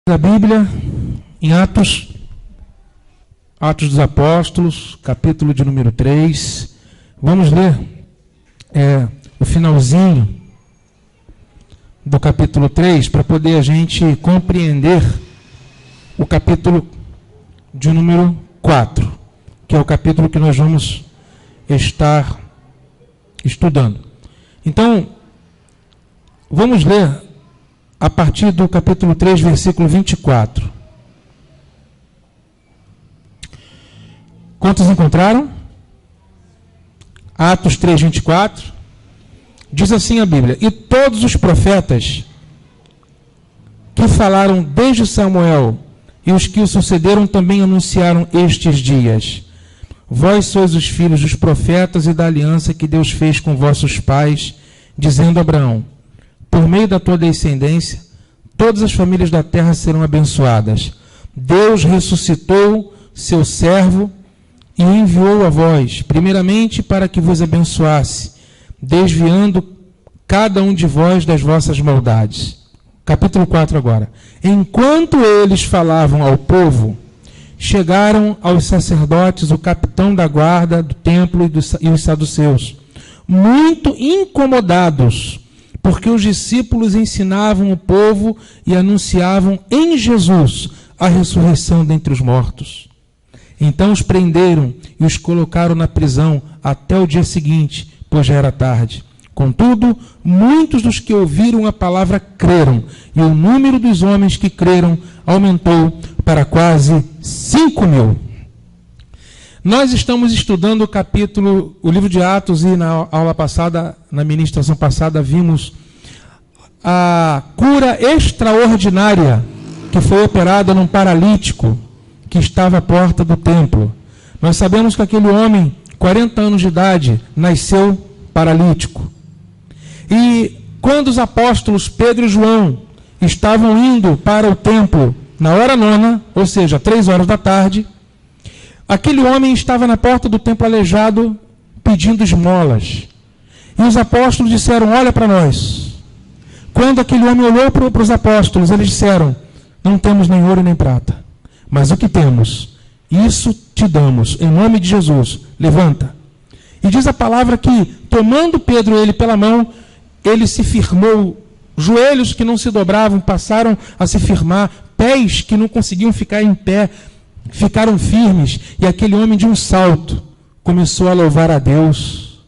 Da Bíblia, em Atos dos Apóstolos, capítulo de número 3. Vamos ler o finalzinho do capítulo 3 para poder a gente compreender o capítulo de número 4, que é o capítulo que nós vamos estar estudando. Então, vamos ler a partir do capítulo 3, versículo 24. Quantos encontraram? Atos 3, 24. Diz assim a Bíblia: E todos os profetas que falaram desde Samuel e os que o sucederam também anunciaram estes dias. Vós sois os filhos dos profetas e da aliança que Deus fez com vossos pais, dizendo a Abraão: por meio da tua descendência, todas as famílias da terra serão abençoadas. Deus ressuscitou seu servo e o enviou a vós, primeiramente para que vos abençoasse, desviando cada um de vós das vossas maldades. Capítulo 4 agora. Enquanto eles falavam ao povo, chegaram aos sacerdotes o capitão da guarda do templo e os saduceus, muito incomodados, porque os discípulos ensinavam o povo e anunciavam em Jesus a ressurreição dentre os mortos. Então os prenderam e os colocaram na prisão até o dia seguinte, pois já era tarde. Contudo, muitos dos que ouviram a palavra creram, e o número dos homens que creram aumentou para quase 5.000. Nós estamos estudando o livro de Atos, e na aula passada, na ministração passada, vimos a cura extraordinária que foi operada num paralítico que estava à porta do templo. Nós sabemos que aquele homem, 40 anos de idade, nasceu paralítico. E quando os apóstolos Pedro e João estavam indo para o templo na hora 9, ou seja, 3 horas da tarde, aquele homem estava na porta do templo aleijado, pedindo esmolas. E os apóstolos disseram: olha para nós. Quando aquele homem olhou para os apóstolos, eles disseram: não temos nem ouro nem prata, mas o que temos, isso te damos, em nome de Jesus, levanta. E diz a palavra que, tomando Pedro ele pela mão, ele se firmou, joelhos que não se dobravam passaram a se firmar, pés que não conseguiam ficar em pé ficaram firmes, e aquele homem de um salto começou a louvar a Deus.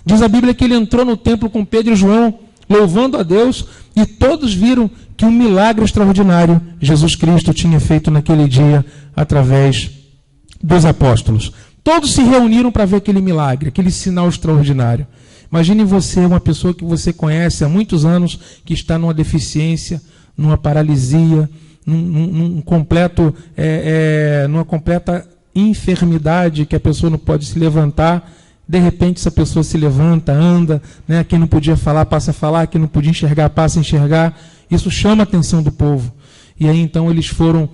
Diz a Bíblia que ele entrou no templo com Pedro e João, louvando a Deus, e todos viram que um milagre extraordinário Jesus Cristo tinha feito naquele dia através dos apóstolos. Todos se reuniram para ver aquele milagre, aquele sinal extraordinário. Imagine você, uma pessoa que você conhece há muitos anos, que está numa deficiência, numa paralisia, numa completa enfermidade, que a pessoa não pode se levantar. De repente, essa pessoa se levanta, anda, né? Quem não podia falar passa a falar, quem não podia enxergar passa a enxergar. Isso chama a atenção do povo. E aí então eles foram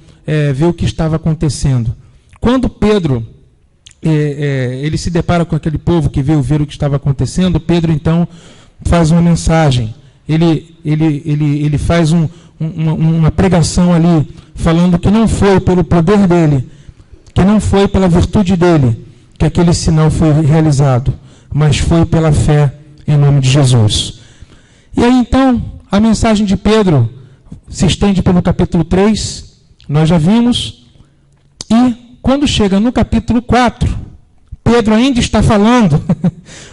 ver o que estava acontecendo. Quando Pedro ele se depara com aquele povo que veio ver o que estava acontecendo, Pedro então faz uma mensagem. Ele faz uma pregação ali, falando que não foi pelo poder dele, que não foi pela virtude dele que aquele sinal foi realizado, mas foi pela fé em nome de Jesus. E aí então a mensagem de Pedro se estende pelo capítulo 3, nós já vimos, e quando chega no capítulo 4, Pedro ainda está falando.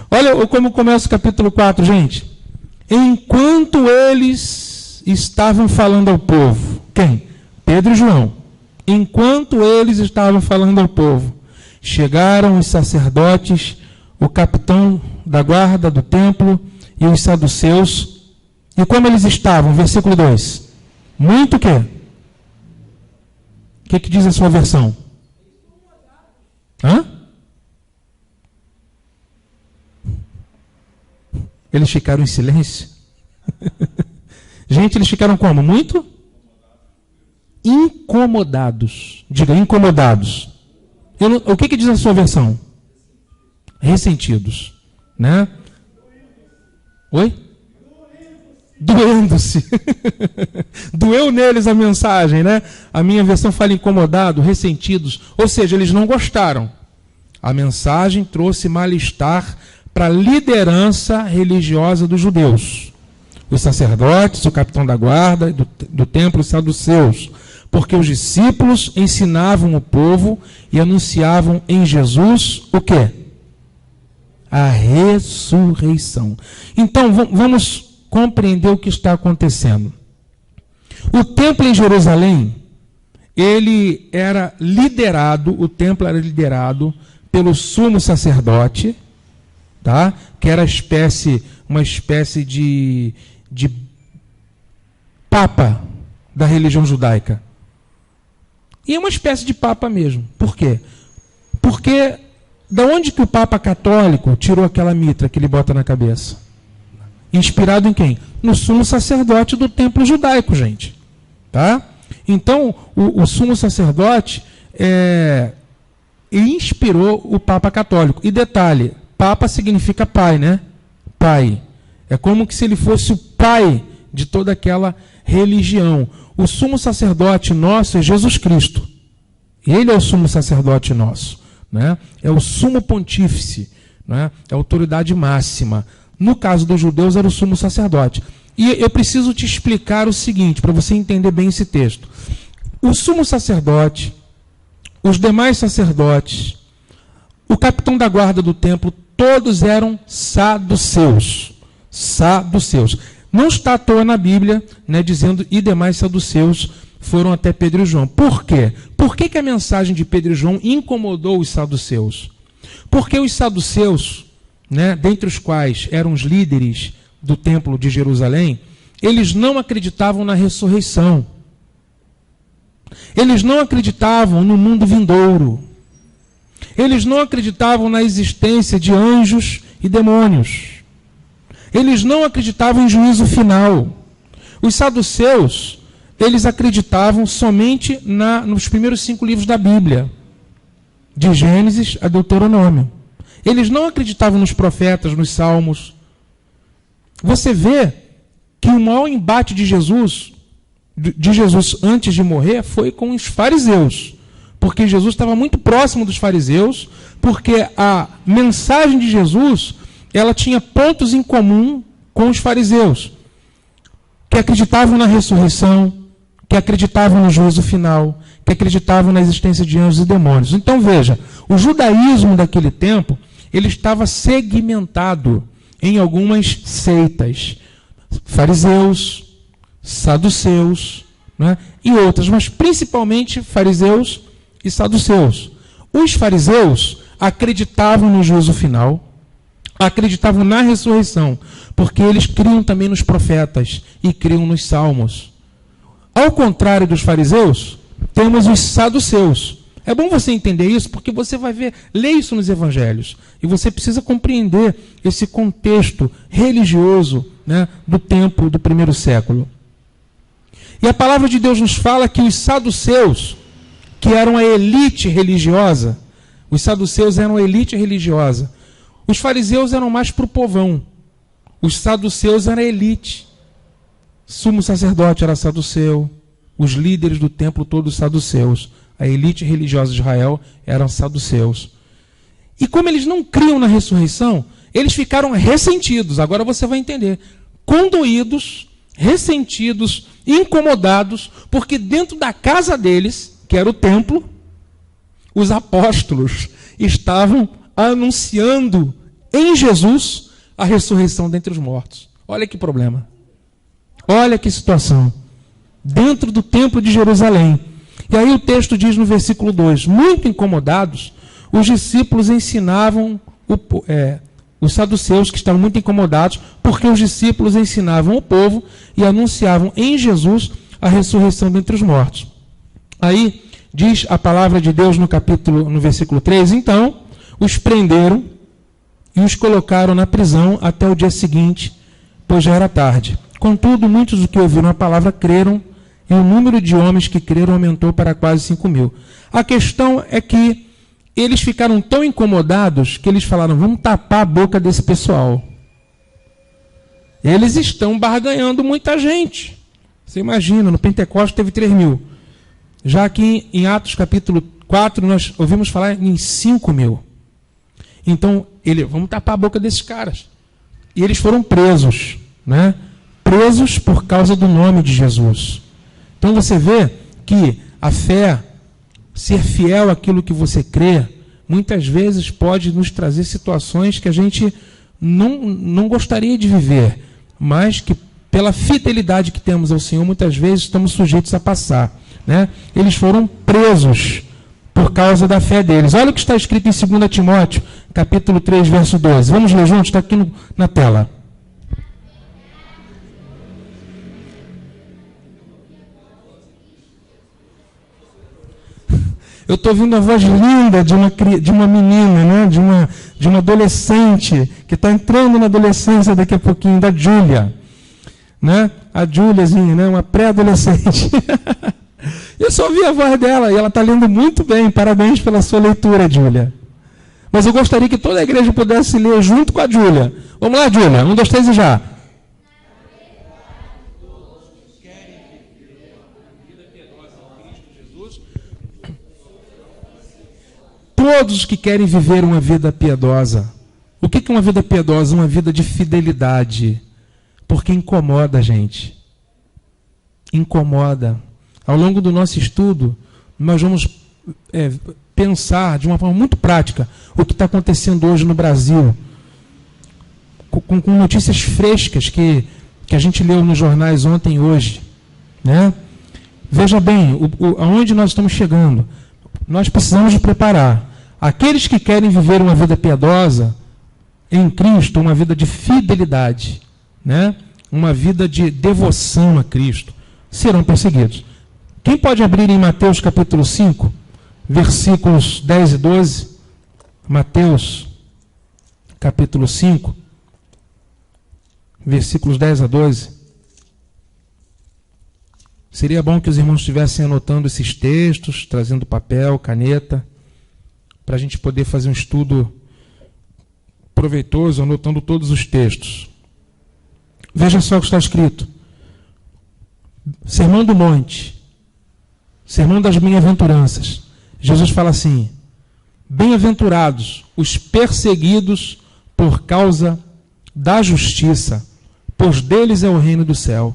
Olha como começa o capítulo 4, gente. Enquanto eles estavam falando ao povo. Quem? Pedro e João. Enquanto eles estavam falando ao povo, chegaram os sacerdotes, o capitão da guarda do templo e os saduceus. E como eles estavam? Versículo 2. Muito o quê? O que diz a sua versão? Hã? Eles ficaram em silêncio? Gente, eles ficaram como? Muito? Incomodados. Diga, incomodados. O que diz a sua versão? Ressentidos. Né? Oi? doendo-se. Doeu neles a mensagem, né? A minha versão fala incomodado, ressentidos. Ou seja, eles não gostaram. A mensagem trouxe mal-estar para a liderança religiosa dos judeus. Os sacerdotes, o capitão da guarda do templo, os saduceus. Porque os discípulos ensinavam o povo e anunciavam em Jesus o quê? A ressurreição. Então, vamos compreender o que está acontecendo. O templo em Jerusalém, ele era liderado, o templo era liderado pelo sumo sacerdote, tá? Que era uma espécie de papa da religião judaica. E é uma espécie de papa mesmo. Por quê? Porque da onde que o Papa católico tirou aquela mitra que ele bota na cabeça? Inspirado em quem? No sumo sacerdote do templo judaico, gente. Tá? Então, o sumo sacerdote inspirou o Papa católico. E detalhe, Papa significa pai, né? Pai. É como que se ele fosse o pai de toda aquela religião. O sumo sacerdote nosso é Jesus Cristo. Ele é o sumo sacerdote nosso. Né? É o sumo pontífice. Né? É a autoridade máxima. No caso dos judeus, era o sumo sacerdote. E eu preciso te explicar o seguinte, para você entender bem esse texto. O sumo sacerdote, os demais sacerdotes, o capitão da guarda do templo, todos eram saduceus. Saduceus. Não está à toa na Bíblia, né, dizendo, e demais saduceus foram até Pedro e João. Por quê? Por que a mensagem de Pedro e João incomodou os saduceus? Porque os saduceus, né, dentre os quais eram os líderes do templo de Jerusalém, eles não acreditavam na ressurreição. Eles não acreditavam no mundo vindouro. Eles não acreditavam na existência de anjos e demônios. Eles não acreditavam em juízo final. Os saduceus, eles acreditavam somente nos primeiros 5 livros da Bíblia, de Gênesis a Deuteronômio. Eles não acreditavam nos profetas, nos salmos. Você vê que o maior embate de Jesus antes de morrer foi com os fariseus, porque Jesus estava muito próximo dos fariseus, porque a mensagem de Jesus, ela tinha pontos em comum com os fariseus, que acreditavam na ressurreição, que acreditavam no juízo final, que acreditavam na existência de anjos e demônios. Então veja, o judaísmo daquele tempo, ele estava segmentado em algumas seitas, fariseus, saduceus, né, e outras, mas principalmente fariseus e saduceus. Os fariseus acreditavam no juízo final, acreditavam na ressurreição, porque eles criam também nos profetas e criam nos salmos. Ao contrário dos fariseus, temos os saduceus. É bom você entender isso, porque você vai ler isso nos evangelhos, e você precisa compreender esse contexto religioso, né, do tempo do primeiro século. E a palavra de Deus nos fala que os saduceus, que eram a elite religiosa, os saduceus eram a elite religiosa. Os fariseus eram mais para o povão. Os saduceus eram a elite. Sumo sacerdote era saduceu. Os líderes do templo todos saduceus. A elite religiosa de Israel eram saduceus. E como eles não criam na ressurreição, eles ficaram ressentidos. Agora você vai entender. Condoídos, ressentidos, incomodados, porque dentro da casa deles, que era o templo, os apóstolos estavam anunciando em Jesus a ressurreição dentre os mortos. Olha que problema. Olha que situação. Dentro do templo de Jerusalém. E aí o texto diz no versículo 2, muito incomodados, os discípulos ensinavam, os saduceus que estavam muito incomodados, porque os discípulos ensinavam o povo e anunciavam em Jesus a ressurreição dentre os mortos. Aí diz a palavra de Deus no versículo 3, então os prenderam e os colocaram na prisão até o dia seguinte, pois já era tarde. Contudo, muitos dos que ouviram a palavra creram, e o número de homens que creram aumentou para quase 5.000. A questão é que eles ficaram tão incomodados que eles falaram, vamos tapar a boca desse pessoal. Eles estão barganhando muita gente. Você imagina, no Pentecostes teve 3.000. Já aqui em Atos capítulo 4, nós ouvimos falar em 5.000. Então, vamos tapar a boca desses caras. E eles foram presos, né? Presos por causa do nome de Jesus. Então você vê que a fé, ser fiel àquilo que você crê, muitas vezes pode nos trazer situações que a gente não gostaria de viver, mas que pela fidelidade que temos ao Senhor, muitas vezes estamos sujeitos a passar, né? Eles foram presos por causa da fé deles. Olha o que está escrito em 2 Timóteo, capítulo 3, verso 12. Vamos ler juntos, está aqui na tela. Eu estou ouvindo a voz linda de uma menina, né? de uma adolescente, que está entrando na adolescência daqui a pouquinho, da Júlia. Né? A Júliazinha, né? Uma pré-adolescente. Eu só ouvi a voz dela e ela está lendo muito bem. Parabéns pela sua leitura, Júlia. Mas eu gostaria que toda a igreja pudesse ler junto com a Júlia. Vamos lá, Júlia. 1, 2, 3 e já. Todos que querem viver uma vida piedosa. O que é uma vida piedosa? Uma vida de fidelidade. Porque incomoda a gente. Incomoda. Ao longo do nosso estudo, nós vamos pensar de uma forma muito prática o que está acontecendo hoje no Brasil. Com notícias frescas que a gente leu nos jornais ontem e hoje. Né? Veja bem, aonde nós estamos chegando. Nós precisamos nos preparar. Aqueles que querem viver uma vida piedosa em Cristo, uma vida de fidelidade, né? Uma vida de devoção a Cristo, serão perseguidos. Quem pode abrir em Mateus capítulo 5, versículos 10 e 12? Mateus capítulo 5, versículos 10 a 12. Seria bom que os irmãos estivessem anotando esses textos, trazendo papel, caneta, para a gente poder fazer um estudo proveitoso, anotando todos os textos. Veja só o que está escrito. Sermão do Monte, Sermão das Bem-aventuranças. Jesus fala assim: bem-aventurados os perseguidos por causa da justiça, pois deles é o reino do céu.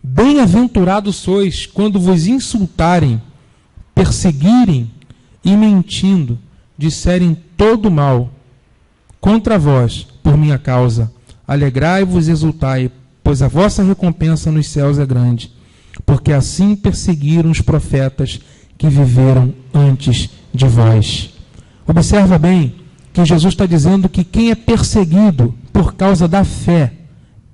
Bem-aventurados sois quando vos insultarem, perseguirem e mentindo, disserem todo mal contra vós por minha causa. Alegrai-vos e exultai, pois a vossa recompensa nos céus é grande, porque assim perseguiram os profetas que viveram antes de vós. Observa bem que Jesus está dizendo que quem é perseguido por causa da fé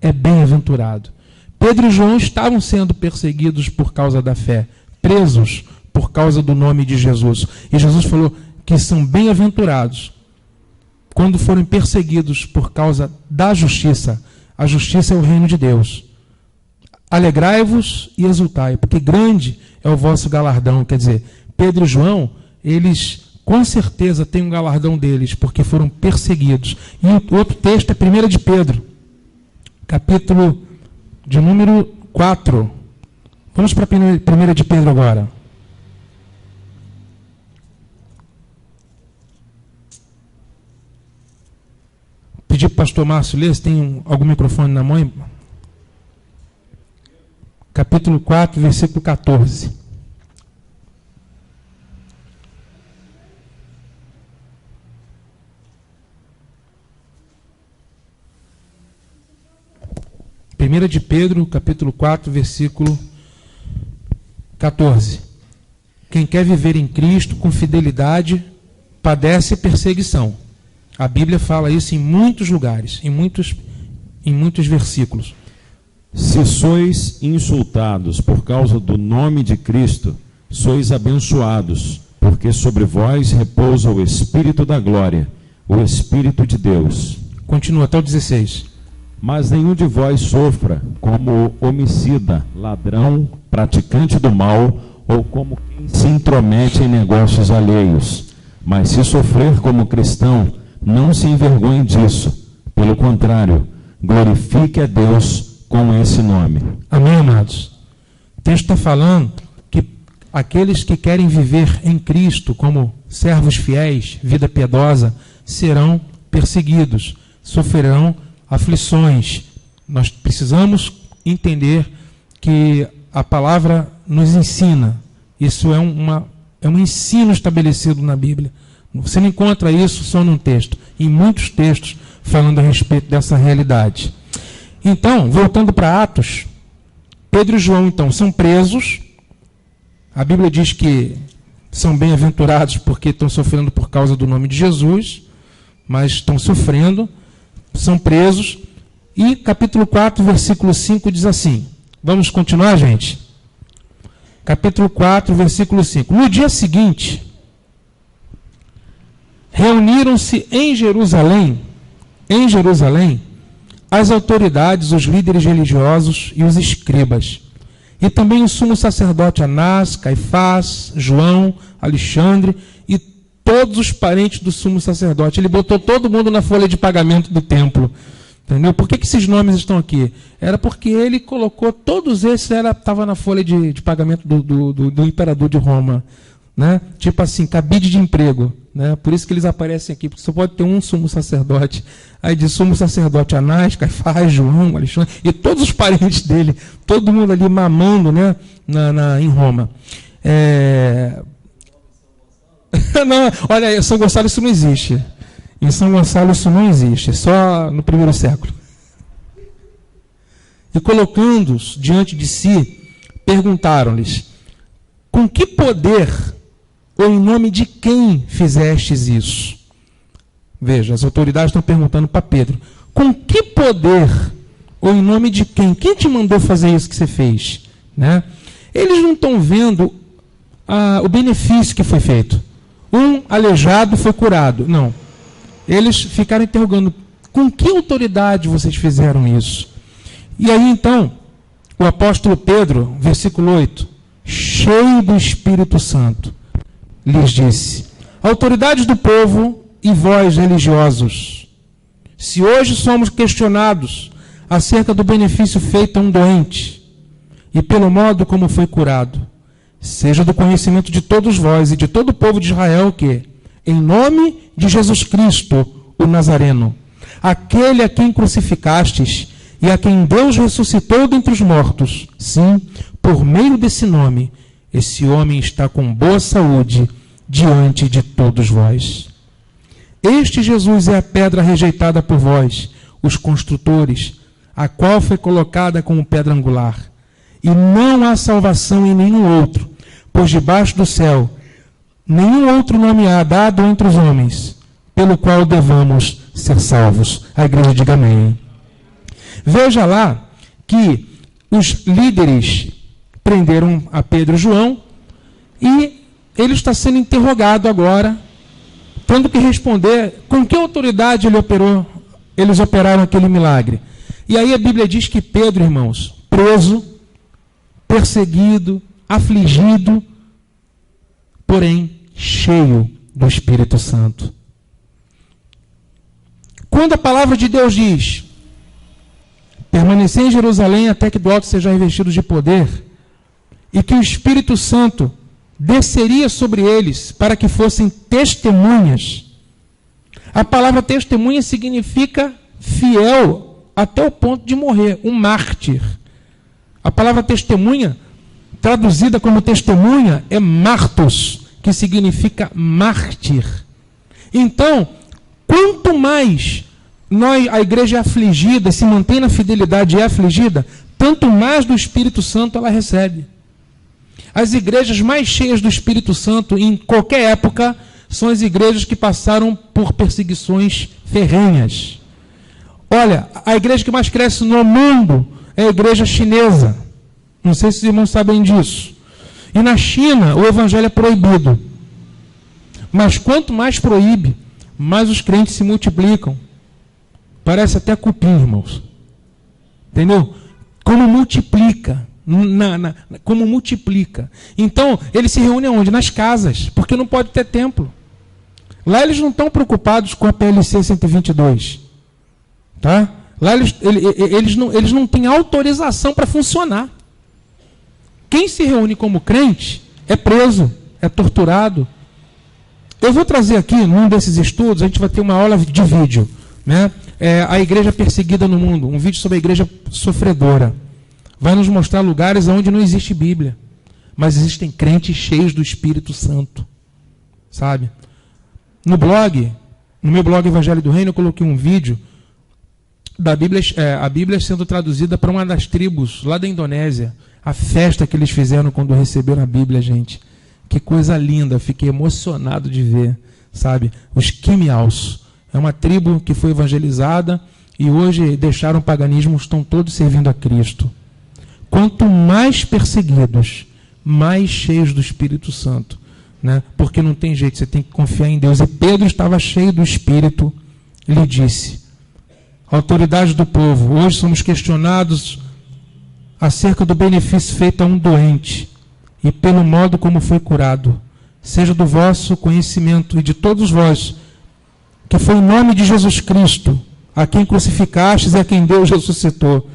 é bem-aventurado. Pedro e João estavam sendo perseguidos por causa da fé, presos por causa do nome de Jesus. E Jesus falou que são bem-aventurados quando forem perseguidos por causa da justiça. A justiça é o reino de Deus. Alegrai-vos e exultai, porque grande é o vosso galardão. Quer dizer, Pedro e João, eles com certeza têm um galardão deles, porque foram perseguidos. E o outro texto é 1 de Pedro, capítulo de número 4. Vamos para 1 de Pedro agora. Pedir para o pastor Márcio ler, se tem algum microfone na mão. Capítulo 4, versículo 14. Primeira de Pedro, capítulo 4, versículo 14. Quem quer viver em Cristo com fidelidade, padece perseguição. A Bíblia fala isso em muitos lugares, em muitos versículos. Se sois insultados por causa do nome de Cristo, sois abençoados, porque sobre vós repousa o Espírito da glória, o Espírito de Deus. Continua até o 16. Mas nenhum de vós sofra como homicida, ladrão, praticante do mal, ou como quem se intromete em negócios alheios. Mas se sofrer como cristão, não se envergonhe disso. Pelo contrário, glorifique a Deus com esse nome. Amém, amados? O texto está falando que aqueles que querem viver em Cristo como servos fiéis, vida piedosa, serão perseguidos, sofrerão aflições. Nós precisamos entender que a palavra nos ensina. Isso é um ensino estabelecido na Bíblia. Você não encontra isso só num texto, em muitos textos falando a respeito dessa realidade. Então, voltando para Atos, Pedro e João, então, são presos. A Bíblia diz que são bem-aventurados porque estão sofrendo por causa do nome de Jesus, mas estão sofrendo, são presos. E capítulo 4, versículo 5 diz assim, vamos continuar, gente? Capítulo 4, versículo 5. No dia seguinte, reuniram-se em Jerusalém, as autoridades, os líderes religiosos e os escribas, e também o sumo sacerdote Anás, Caifás, João, Alexandre e todos os parentes do sumo sacerdote. Ele botou todo mundo na folha de pagamento do templo. Entendeu? Por que esses nomes estão aqui? Era porque ele colocou todos esses, estava na folha de pagamento do imperador de Roma. Né? Tipo assim, cabide de emprego. Né? Por isso que eles aparecem aqui, porque só pode ter um sumo sacerdote. Aí diz sumo sacerdote Anás, Caifás, João, Alexandre, e todos os parentes dele, todo mundo ali mamando, né? Em Roma. Não, olha, em São Gonçalo isso não existe. Em São Gonçalo isso não existe, só no primeiro século. E colocando-os diante de si, perguntaram-lhes, com que poder ou em nome de quem fizestes isso? Veja, as autoridades estão perguntando para Pedro, com que poder ou em nome de quem? Quem te mandou fazer isso que você fez? Né? Eles não estão vendo o benefício que foi feito. Um aleijado foi curado. Não. Eles ficaram interrogando, com que autoridade vocês fizeram isso? E aí então, o apóstolo Pedro, versículo 8, cheio do Espírito Santo, lhes disse, autoridades do povo e vós religiosos, se hoje somos questionados acerca do benefício feito a um doente e pelo modo como foi curado, seja do conhecimento de todos vós e de todo o povo de Israel que, em nome de Jesus Cristo, o Nazareno, aquele a quem crucificastes e a quem Deus ressuscitou dentre os mortos, sim, por meio desse nome, esse homem está com boa saúde diante de todos vós. Este Jesus é a pedra rejeitada por vós, os construtores, a qual foi colocada como pedra angular. E não há salvação em nenhum outro, pois debaixo do céu nenhum outro nome há dado entre os homens, pelo qual devamos ser salvos. A igreja diga amém. Veja lá que os líderes prenderam a Pedro e João e ele está sendo interrogado agora, tendo que responder com que autoridade eles operaram aquele milagre. E aí a Bíblia diz que Pedro, irmãos, preso, perseguido, afligido, porém cheio do Espírito Santo. Quando a palavra de Deus diz, permanecer em Jerusalém até que do alto sejam revestidos de poder, e que o Espírito Santo desceria sobre eles para que fossem testemunhas. A palavra testemunha significa fiel até o ponto de morrer, um mártir. A palavra testemunha, traduzida como testemunha, é martos, que significa mártir. Então, quanto mais a igreja é afligida, se mantém na fidelidade e é afligida, tanto mais do Espírito Santo ela recebe. As igrejas mais cheias do Espírito Santo, em qualquer época, são as igrejas que passaram por perseguições ferrenhas. Olha, a igreja que mais cresce no mundo é a igreja chinesa. Não sei se os irmãos sabem disso. E na China, o evangelho é proibido. Mas quanto mais proíbe, mais os crentes se multiplicam. Parece até cupim, irmãos. Entendeu? Como multiplica. Como multiplica. Então, eles se reúnem onde? Nas casas, porque não pode ter templo. Lá eles não estão preocupados com a PLC 122. Tá? Lá eles não têm autorização para funcionar. Quem se reúne como crente é preso, é torturado. Eu vou trazer aqui, num desses estudos, a gente vai ter uma aula de vídeo, né? A igreja perseguida no mundo, um vídeo sobre a igreja sofredora. Vai nos mostrar lugares onde não existe Bíblia, mas existem crentes cheios do Espírito Santo, sabe? No meu blog Evangelho do Reino, eu coloquei um vídeo da Bíblia, a Bíblia sendo traduzida para uma das tribos lá da Indonésia, a festa que eles fizeram quando receberam a Bíblia, gente. Que coisa linda, fiquei emocionado de ver, sabe? Os Quimiaus, é uma tribo que foi evangelizada e hoje deixaram o paganismo, estão todos servindo a Cristo. Quanto mais perseguidos, mais cheios do Espírito Santo, né? Porque não tem jeito, você tem que confiar em Deus. E Pedro estava cheio do Espírito, ele disse: autoridade do povo, hoje somos questionados acerca do benefício feito a um doente e pelo modo como foi curado. Seja do vosso conhecimento e de todos vós, que foi o nome de Jesus Cristo, a quem crucificastes e a quem Deus ressuscitou.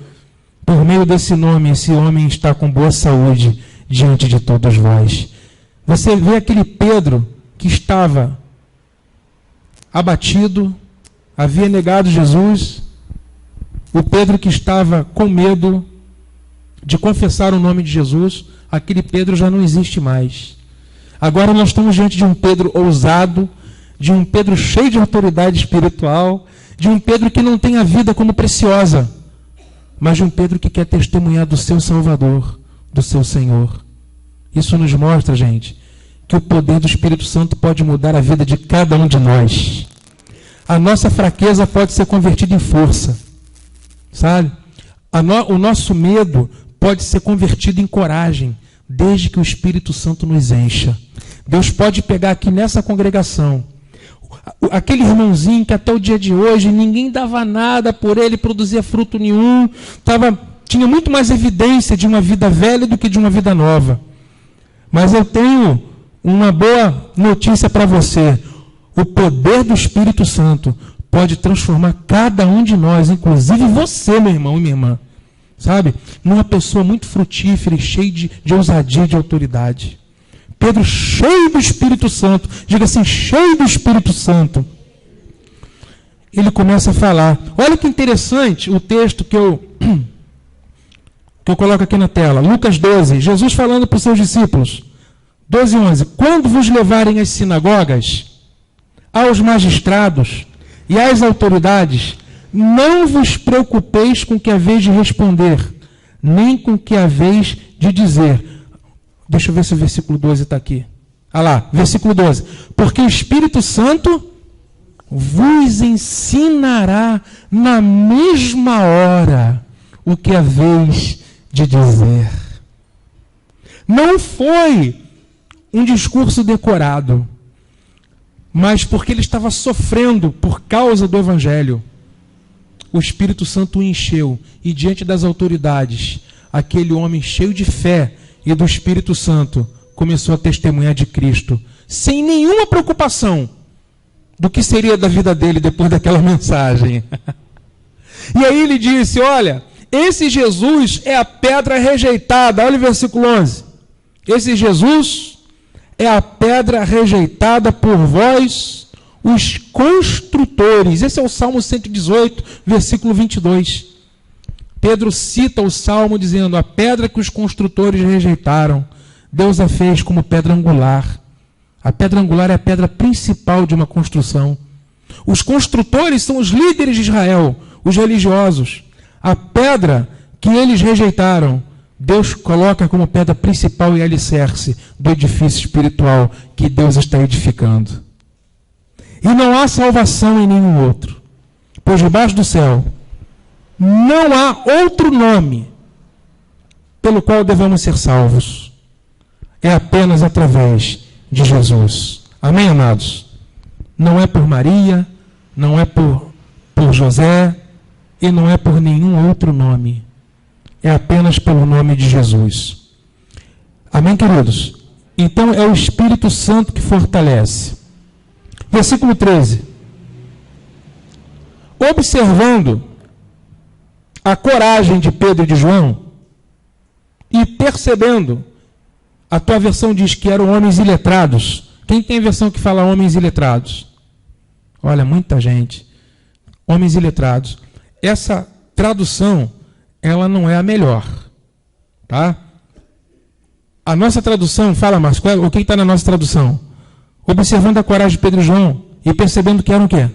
Por meio desse nome, esse homem está com boa saúde diante de todos vós. Você vê aquele Pedro que estava abatido, havia negado Jesus, o Pedro que estava com medo de confessar o nome de Jesus, aquele Pedro já não existe mais. Agora nós estamos diante de um Pedro ousado, de um Pedro cheio de autoridade espiritual, de um Pedro que não tem a vida como preciosa, mas de um Pedro que quer testemunhar do seu Salvador, do seu Senhor. Isso nos mostra, gente, que o poder do Espírito Santo pode mudar a vida de cada um de nós. A nossa fraqueza pode ser convertida em força, sabe? O nosso medo pode ser convertido em coragem, desde que o Espírito Santo nos encha. Deus pode pegar aqui nessa congregação aquele irmãozinho que até o dia de hoje ninguém dava nada por ele, produzia fruto nenhum, tinha muito mais evidência de uma vida velha do que de uma vida nova. Mas eu tenho uma boa notícia para você: o poder do Espírito Santo pode transformar cada um de nós, inclusive você, meu irmão e minha irmã, sabe, numa pessoa muito frutífera e cheia de ousadia e de autoridade. Pedro, cheio do Espírito Santo, diga assim, cheio do Espírito Santo, ele começa a falar. Olha que interessante o texto que eu coloco aqui na tela, Lucas 12, Jesus falando para os seus discípulos, 12 e 11, quando vos levarem às sinagogas, aos magistrados e às autoridades, não vos preocupeis com o que haveis de responder, nem com o que haveis de dizer. Deixa eu ver se o versículo 12 está aqui. Ah lá, versículo 12. Porque o Espírito Santo vos ensinará na mesma hora o que haveis de dizer. Não foi um discurso decorado, mas porque ele estava sofrendo por causa do Evangelho. O Espírito Santo o encheu, e diante das autoridades, aquele homem cheio de fé e do Espírito Santo começou a testemunhar de Cristo, sem nenhuma preocupação do que seria da vida dele depois daquela mensagem. E aí ele disse, olha, esse Jesus é a pedra rejeitada. Olha o versículo 11. Esse Jesus é a pedra rejeitada por vós, os construtores. Esse é o Salmo 118, versículo 22. Pedro cita o Salmo dizendo, a pedra que os construtores rejeitaram, Deus a fez como pedra angular. A pedra angular é a pedra principal de uma construção. Os construtores são os líderes de Israel, os religiosos. A pedra que eles rejeitaram, Deus coloca como pedra principal e alicerce do edifício espiritual que Deus está edificando. E não há salvação em nenhum outro, pois debaixo do céu não há outro nome pelo qual devemos ser salvos. É apenas através de Jesus. Amém, amados? Não é por Maria, não é por José e não é por nenhum outro nome. É apenas pelo nome de Jesus. Amém, queridos? Então é o Espírito Santo que fortalece. Versículo 13. Observando a coragem de Pedro e de João, e percebendo, a tua versão diz que eram homens iletrados. Quem tem a versão que fala homens iletrados? Olha, muita gente. Homens iletrados. Essa tradução, ela não é a melhor. Tá? A nossa tradução, fala, Márcio, o que está na nossa tradução? Observando a coragem de Pedro e João e percebendo que eram o quê?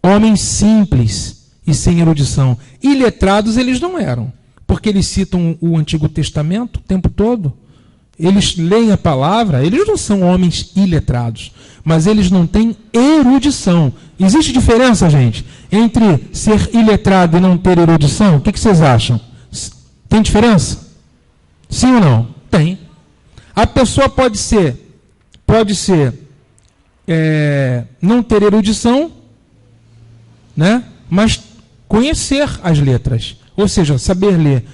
Homens simples e sem erudição. Iletrados eles não eram, porque eles citam o Antigo Testamento o tempo todo. Eles leem a palavra, eles não são homens iletrados, mas eles não têm erudição. Existe diferença, gente, entre ser iletrado e não ter erudição? O que vocês acham? Tem diferença? Sim ou não? Tem. A pessoa pode ser não ter erudição, né? Mas conhecer as letras, ou seja, saber ler.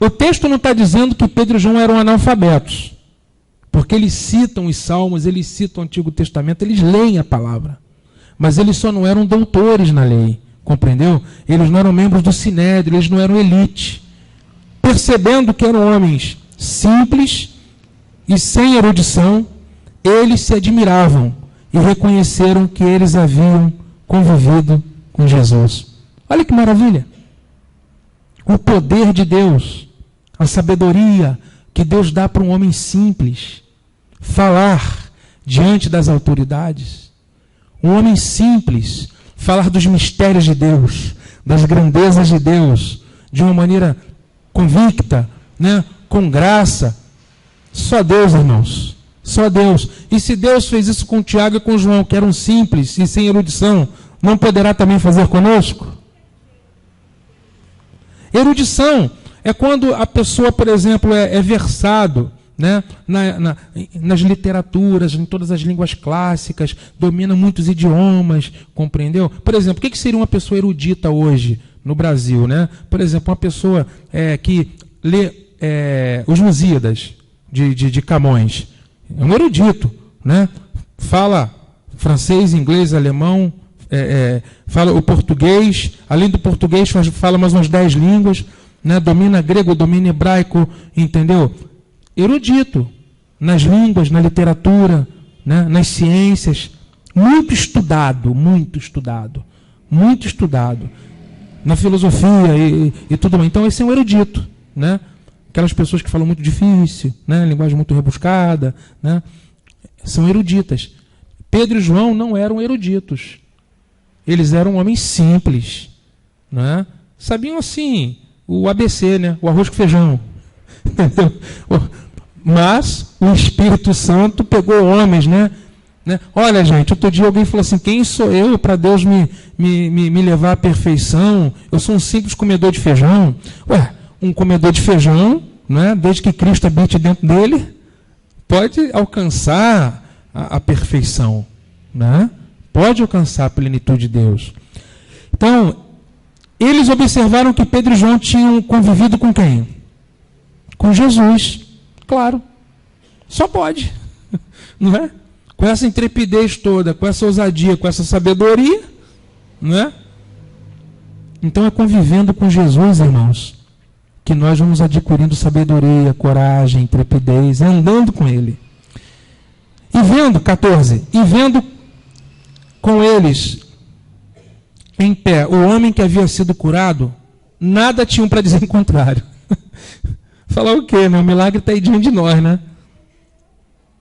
O texto não está dizendo que Pedro e João eram analfabetos, porque eles citam os Salmos, eles citam o Antigo Testamento, eles leem a palavra, mas eles só não eram doutores na lei, compreendeu? Eles não eram membros do Sinédrio, eles não eram elite. Percebendo que eram homens simples e sem erudição, eles se admiravam e reconheceram que eles haviam convivido com Jesus. Olha que maravilha! O poder de Deus, a sabedoria que Deus dá para um homem simples, falar diante das autoridades. Um homem simples, falar dos mistérios de Deus, das grandezas de Deus, de uma maneira convicta, né? Com graça. Só Deus, irmãos. Só Deus. E se Deus fez isso com Tiago e com João, que eram simples e sem erudição, não poderá também fazer conosco? Erudição é quando a pessoa, por exemplo, é versado, né, nas literaturas, em todas as línguas clássicas, domina muitos idiomas, compreendeu? Por exemplo, o que seria uma pessoa erudita hoje no Brasil? Né? Por exemplo, uma pessoa que lê os Lusíadas de Camões. É um erudito, né? Fala francês, inglês, alemão, fala o português, além do português fala mais umas 10 línguas, né? Domina grego, domina hebraico, entendeu? Erudito nas línguas, na literatura, né? Nas ciências, muito estudado, na filosofia e tudo mais. Então esse é um erudito, né? Aquelas pessoas que falam muito difícil, né? Linguagem muito rebuscada, né? São eruditas. Pedro e João não eram eruditos. Eles eram homens simples, né? Sabiam assim o ABC, né? O arroz com feijão. Entendeu? Mas o Espírito Santo pegou homens, né? Olha, gente, outro dia alguém falou assim: quem sou eu para Deus me levar à perfeição? Eu sou um simples comedor de feijão. Ué, um comedor de feijão, né, desde que Cristo habite dentro dele, pode alcançar a perfeição, né? Pode alcançar a plenitude de Deus. Então, eles observaram que Pedro e João tinham convivido com quem? Com Jesus, claro. Só pode, não é? Com essa intrepidez toda, com essa ousadia, com essa sabedoria, não é? Então é convivendo com Jesus, irmãos, que nós vamos adquirindo sabedoria, coragem, intrepidez, andando com Ele. E vendo, 14, e vendo com eles em pé o homem que havia sido curado, nada tinham para dizer em contrário. Falar o quê, né? O milagre está aí diante de nós, né?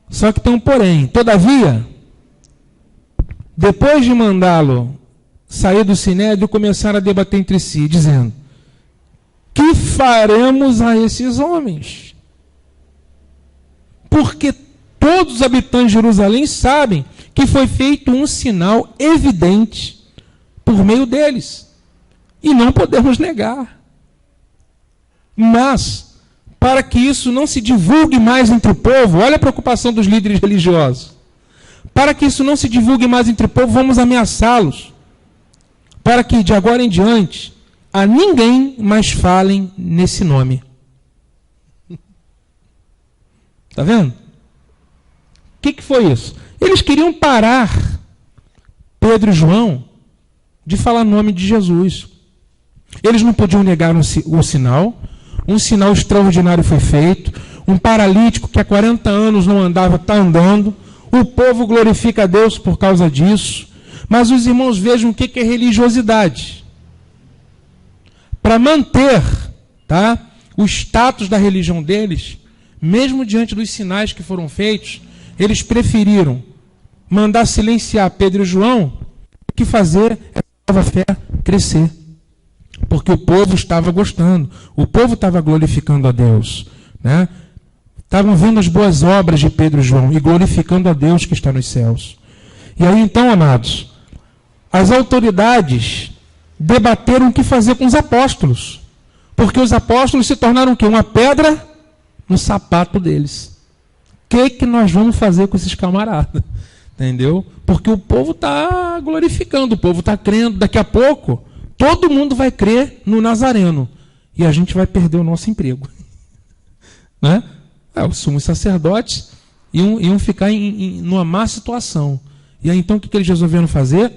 Só que tem um porém. Todavia, depois de mandá-lo sair do sinédrio, começaram a debater entre si, dizendo: que faremos a esses homens? Porque todos os habitantes de Jerusalém sabem que foi feito um sinal evidente por meio deles, e não podemos negar. Mas, para que isso não se divulgue mais entre o povo, olha a preocupação dos líderes religiosos. Para que isso não se divulgue mais entre o povo, vamos ameaçá-los, para que de agora em diante a ninguém mais falem nesse nome. Está vendo? O que foi isso? Eles queriam parar Pedro e João de falar o nome de Jesus. Eles não podiam negar o sinal. Um sinal extraordinário foi feito. Um paralítico que há 40 anos não andava, está andando. O povo glorifica a Deus por causa disso. Mas os irmãos vejam o que é religiosidade. Para manter, tá, o status da religião deles, mesmo diante dos sinais que foram feitos, eles preferiram mandar silenciar Pedro e João que fazer essa nova fé crescer. Porque o povo estava gostando, o povo estava glorificando a Deus, né? Estavam vendo as boas obras de Pedro e João e glorificando a Deus que está nos céus. E aí então, amados, as autoridades debateram o que fazer com os apóstolos. Porque os apóstolos se tornaram o quê? Uma pedra no sapato deles. O que nós vamos fazer com esses camaradas? Entendeu? Porque o povo está glorificando, o povo está crendo. Daqui a pouco, todo mundo vai crer no Nazareno. E a gente vai perder o nosso emprego. Né? Os sumos sacerdotes iam ficar numa má situação. E aí, então, o que eles resolveram fazer?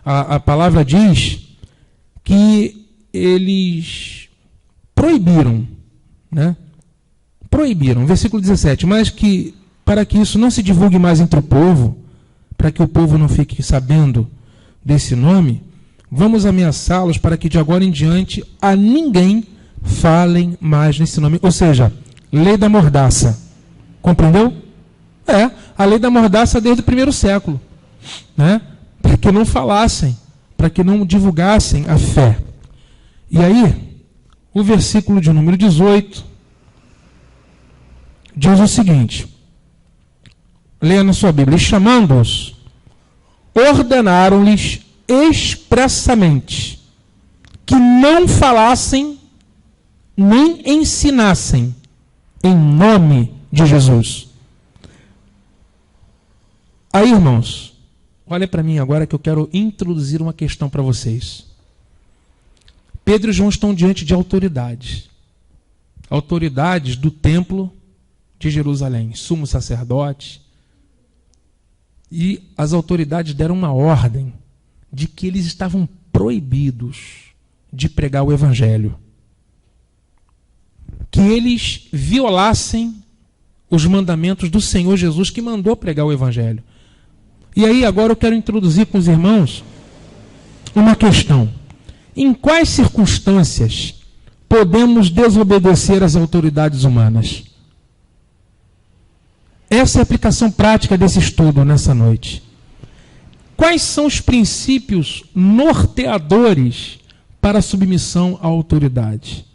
A palavra diz que eles proibiram, né? Proibiram, versículo 17, mas que para que isso não se divulgue mais entre o povo, para que o povo não fique sabendo desse nome, vamos ameaçá-los para que de agora em diante a ninguém falem mais nesse nome. Ou seja, lei da mordaça. Compreendeu? A lei da mordaça desde o primeiro século, né? Para que não falassem, para que não divulgassem a fé. E aí, o versículo de número 18 diz o seguinte, leia na sua Bíblia, e chamando-os, ordenaram-lhes expressamente que não falassem nem ensinassem em nome de Jesus. Aí, irmãos, olha para mim agora que eu quero introduzir uma questão para vocês. Pedro e João estão diante de autoridades. Autoridades do templo de Jerusalém, sumo sacerdote. E as autoridades deram uma ordem de que eles estavam proibidos de pregar o evangelho. Que eles violassem os mandamentos do Senhor Jesus que mandou pregar o evangelho. E aí agora eu quero introduzir com os irmãos uma questão. Em quais circunstâncias podemos desobedecer às autoridades humanas? Essa é a aplicação prática desse estudo nessa noite. Quais são os princípios norteadores para a submissão à autoridade?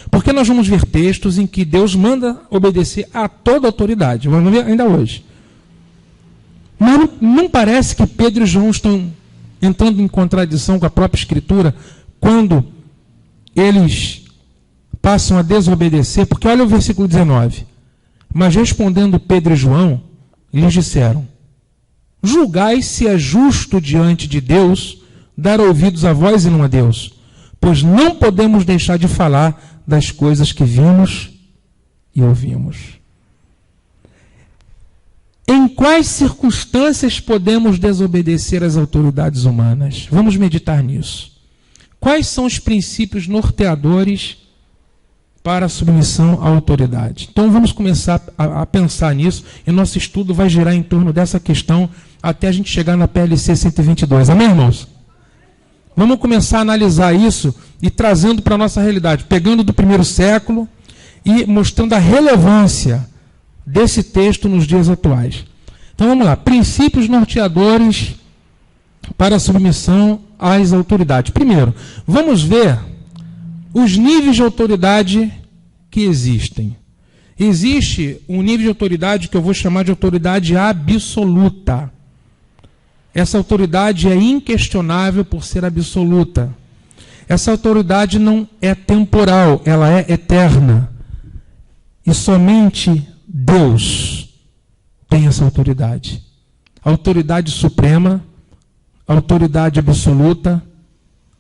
Porque nós vamos ver textos em que Deus manda obedecer a toda autoridade. Vamos ver ainda hoje. Mas não parece que Pedro e João estão entrando em contradição com a própria Escritura quando eles passam a desobedecer? Porque olha o versículo 19. Mas respondendo Pedro e João, lhes disseram, julgai se é justo diante de Deus dar ouvidos a vós e não a Deus, pois não podemos deixar de falar das coisas que vimos e ouvimos. Em quais circunstâncias podemos desobedecer às autoridades humanas? Vamos meditar nisso. Quais são os princípios norteadores para a submissão à autoridade? Então vamos começar a pensar nisso, e nosso estudo vai girar em torno dessa questão até a gente chegar na PLC 122. Amém, irmãos? Vamos começar a analisar isso e trazendo para a nossa realidade, pegando do primeiro século e mostrando a relevância desse texto nos dias atuais. Então vamos lá, princípios norteadores para a submissão às autoridades. Primeiro, vamos ver os níveis de autoridade que existem. Existe um nível de autoridade que eu vou chamar de autoridade absoluta. Essa autoridade é inquestionável por ser absoluta. Essa autoridade não é temporal, ela é eterna. E somente Deus tem essa autoridade. Autoridade suprema, autoridade absoluta,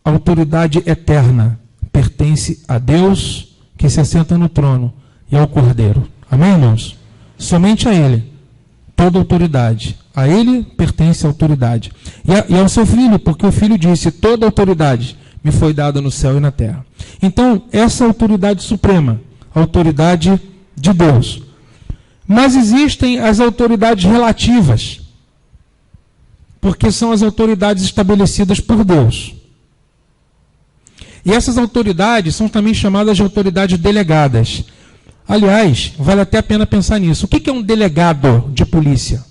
autoridade eterna. Pertence a Deus que se assenta no trono e ao Cordeiro. Amém, irmãos? Somente a Ele, toda autoridade. A Ele pertence a autoridade. E ao seu Filho, porque o Filho disse, toda autoridade me foi dada no céu e na terra. Então, essa é a autoridade suprema, a autoridade de Deus. Mas existem as autoridades relativas, porque são as autoridades estabelecidas por Deus. E essas autoridades são também chamadas de autoridades delegadas. Aliás, vale até a pena pensar nisso. O que é um delegado de polícia?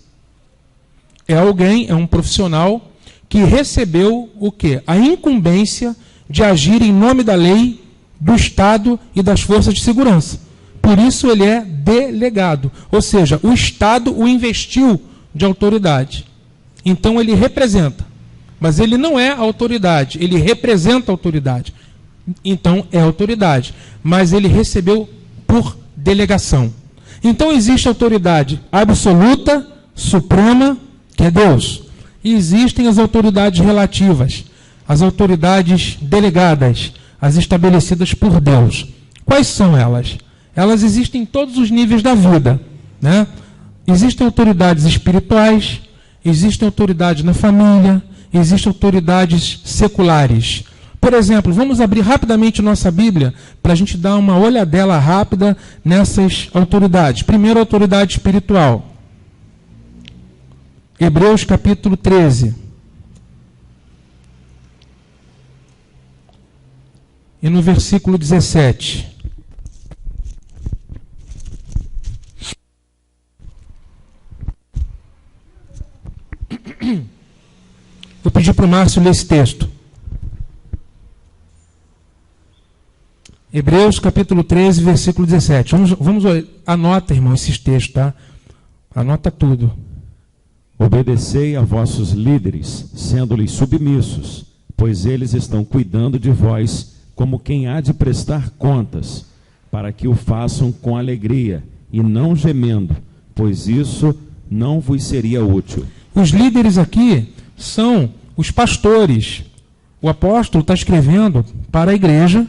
É alguém, é um profissional que recebeu o quê? A incumbência de agir em nome da lei, do Estado e das forças de segurança. Por isso ele é delegado. Ou seja, o Estado o investiu de autoridade. Então ele representa. Mas ele não é autoridade, ele representa a autoridade. Então é autoridade. Mas ele recebeu por delegação. Então existe autoridade absoluta, suprema, que é Deus. E existem as autoridades relativas, as autoridades delegadas, as estabelecidas por Deus. Quais são elas? Elas existem em todos os níveis da vida, né? Existem autoridades espirituais, existem autoridades na família, existem autoridades seculares. Por exemplo, vamos abrir rapidamente nossa Bíblia para a gente dar uma olhadela rápida nessas autoridades. Primeiro, a autoridade espiritual. Hebreus capítulo 13. E no versículo 17. Vou pedir para o Márcio ler esse texto. Hebreus capítulo 13, versículo 17. Vamos anota, irmão, esses textos, tá? Anota tudo. Obedecei a vossos líderes, sendo-lhes submissos, pois eles estão cuidando de vós como quem há de prestar contas, para que o façam com alegria e não gemendo, pois isso não vos seria útil. Os líderes aqui são os pastores. O apóstolo está escrevendo para a igreja,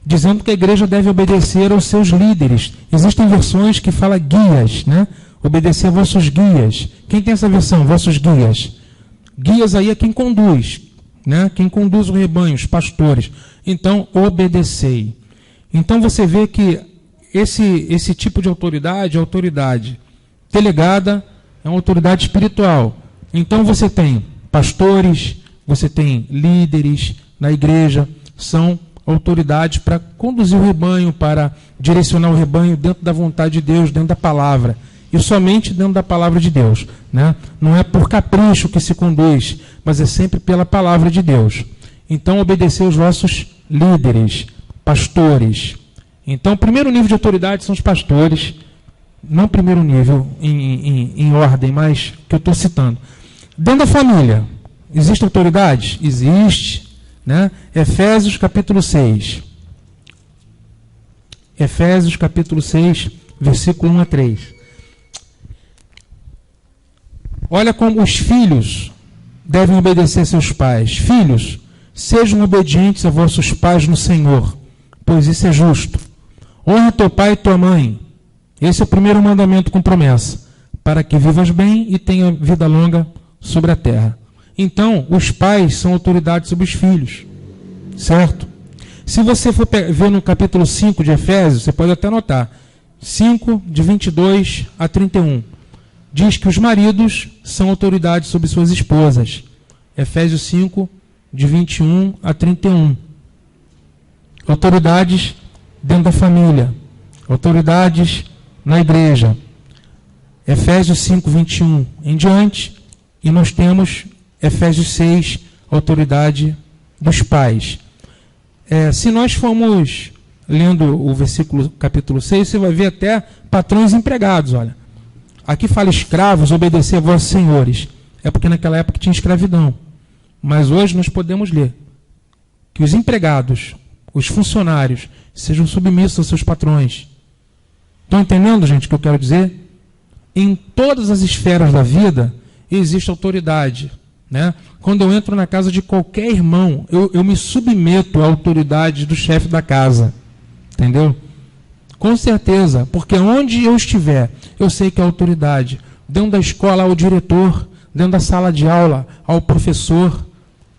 dizendo que a igreja deve obedecer aos seus líderes. Existem versões que falam guias, né? Obedecer a vossos guias. Quem tem essa versão? Vossos guias. Guias aí é quem conduz, né? Quem conduz o rebanho, os pastores. Então, obedecei. Então você vê que esse tipo de autoridade é autoridade delegada, é uma autoridade espiritual. Então você tem pastores, você tem líderes na igreja, são autoridades para conduzir o rebanho, para direcionar o rebanho dentro da vontade de Deus, dentro da palavra. E somente dentro da palavra de Deus, né? Não é por capricho que se conduz, mas é sempre pela palavra de Deus. Então, obedecer os vossos líderes, pastores. Então, o primeiro nível de autoridade são os pastores. Não primeiro nível em ordem, mas que eu estou citando. Dentro da família, existe autoridade? Existe, né? Efésios capítulo 6. Efésios capítulo 6, versículo 1 a 3. Olha como os filhos devem obedecer seus pais. Filhos, sejam obedientes a vossos pais no Senhor, pois isso é justo. Honra teu pai e tua mãe. Esse é o primeiro mandamento com promessa, para que vivas bem e tenha vida longa sobre a terra. Então, os pais são autoridades sobre os filhos, certo? Se você for ver no capítulo 5 de Efésios, você pode até anotar, 5, de 22 a 31. Diz que os maridos são autoridades sobre suas esposas. Efésios 5, de 21 a 31. Autoridades dentro da família. Autoridades na igreja. Efésios 5, 21 em diante. E nós temos Efésios 6, autoridade dos pais. Se nós formos lendo o versículo, capítulo 6, você vai ver até patrões empregados, olha. Aqui fala escravos, obedecer a vossos senhores. É porque naquela época tinha escravidão. Mas hoje nós podemos ler que os empregados, os funcionários, sejam submissos aos seus patrões. Estão entendendo, gente, o que eu quero dizer? Em todas as esferas da vida existe autoridade, né? Quando eu entro na casa de qualquer irmão, eu me submeto à autoridade do chefe da casa. Entendeu? Com certeza, porque onde eu estiver, eu sei que a autoridade, dentro da escola ao diretor, dentro da sala de aula ao professor,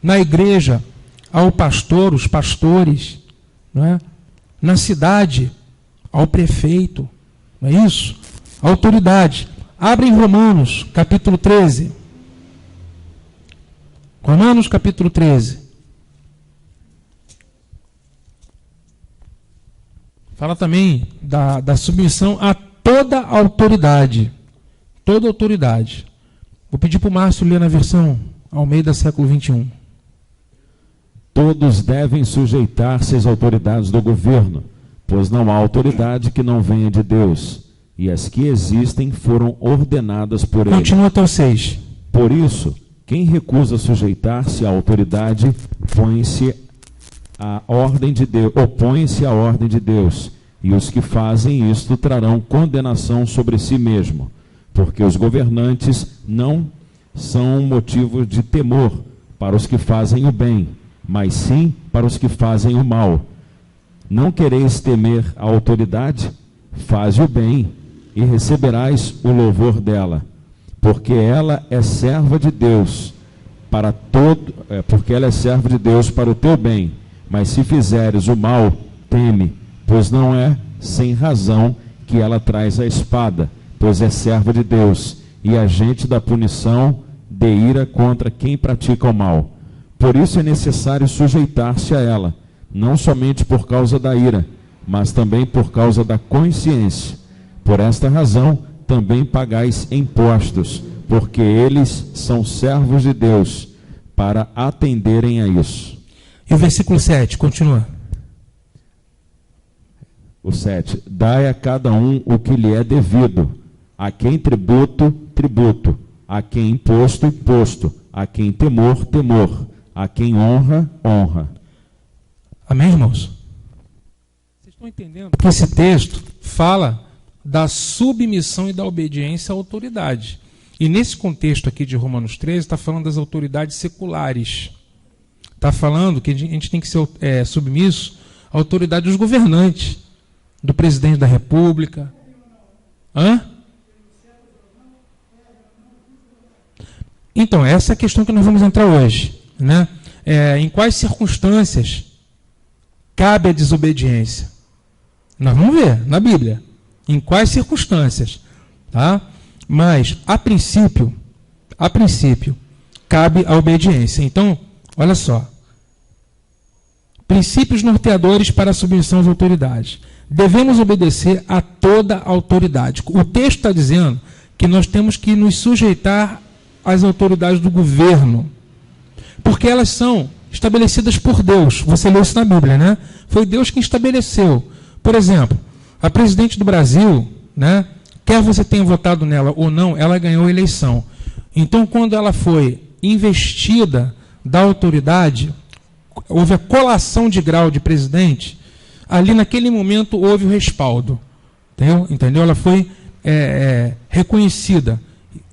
na igreja ao pastor, os pastores, não é? Na cidade, ao prefeito, não é isso? A autoridade. Abre em Romanos, capítulo 13. Romanos, capítulo 13. Fala também da submissão a toda autoridade. Toda autoridade. Vou pedir para o Márcio ler na versão Almeida, século 21. Todos devem sujeitar-se às autoridades do governo, pois não há autoridade que não venha de Deus, e as que existem foram ordenadas por Ele. Continua até o 6. Por isso, quem recusa sujeitar-se à autoridade opõe-se à ordem de Deus, e os que fazem isto trarão condenação sobre si mesmo, porque os governantes não são motivo de temor para os que fazem o bem, mas sim para os que fazem o mal. Não quereis temer a autoridade? Faze o bem, e receberás o louvor dela, porque ela é serva de Deus para o teu bem. Mas se fizeres o mal, teme, pois não é sem razão que ela traz a espada, pois é serva de Deus, e agente da punição de ira contra quem pratica o mal. Por isso é necessário sujeitar-se a ela, não somente por causa da ira, mas também por causa da consciência. Por esta razão, também pagais impostos, porque eles são servos de Deus, para atenderem a isso. E o versículo 7, continua. O 7. Dai a cada um o que lhe é devido, a quem tributo, tributo, a quem imposto, imposto, a quem temor, temor, a quem honra, honra. Amém, irmãos? Vocês estão entendendo que esse texto fala da submissão e da obediência à autoridade. E nesse contexto aqui de Romanos 13, está falando das autoridades seculares. Está falando que a gente tem que ser submisso à autoridade dos governantes, do presidente da República. Então, essa é a questão que nós vamos entrar hoje, né? Em quais circunstâncias cabe a desobediência? Nós vamos ver na Bíblia. Em quais circunstâncias, tá? Mas, a princípio, cabe a obediência. Então, olha só. Princípios norteadores para a submissão às autoridades. Devemos obedecer a toda autoridade. O texto está dizendo que nós temos que nos sujeitar às autoridades do governo, porque elas são estabelecidas por Deus. Você leu isso na Bíblia, né? Foi Deus quem estabeleceu. Por exemplo, a presidente do Brasil, né, quer você tenha votado nela ou não, ela ganhou a eleição. Então, quando ela foi investida da autoridade, houve a colação de grau de presidente, ali naquele momento houve o respaldo. Entendeu? Ela foi reconhecida.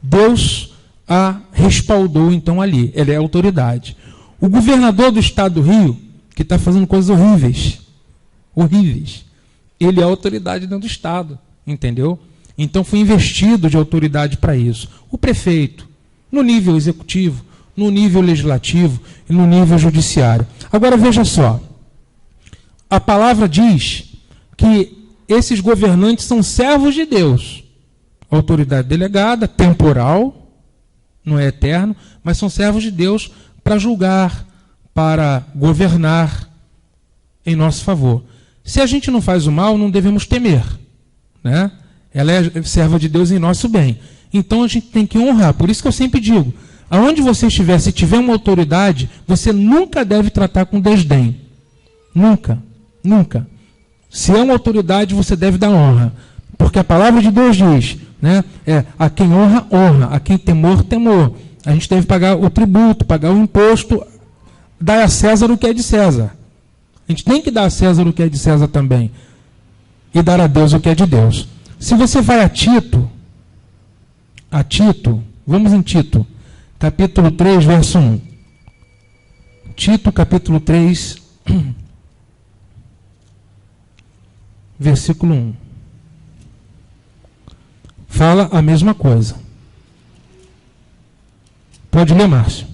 Deus a respaldou, então, ali. Ela é autoridade. O governador do estado do Rio, que está fazendo coisas horríveis, ele é autoridade dentro do estado, entendeu? Então foi investido de autoridade para isso. O prefeito, no nível executivo, no nível legislativo e no nível judiciário. Agora veja só, a palavra diz que esses governantes são servos de Deus. Autoridade delegada, temporal, não é eterno, mas são servos de Deus para julgar, para governar em nosso favor. Se a gente não faz o mal, não devemos temer, né? Ela é serva de Deus em nosso bem. Então a gente tem que honrar. Por isso que eu sempre digo, aonde você estiver, se tiver uma autoridade, você nunca deve tratar com desdém. Nunca, nunca. Se é uma autoridade, você deve dar honra. Porque a palavra de Deus diz, né? A quem honra, honra. A quem temor, temor. A gente deve pagar o tributo, pagar o imposto, dar a César o que é de César. A gente tem que dar a César o que é de César também. E dar a Deus o que é de Deus. Se você vai a Tito, vamos em Tito, capítulo 3, verso 1. Tito, capítulo 3, versículo 1. Fala a mesma coisa. Pode ler, Márcio.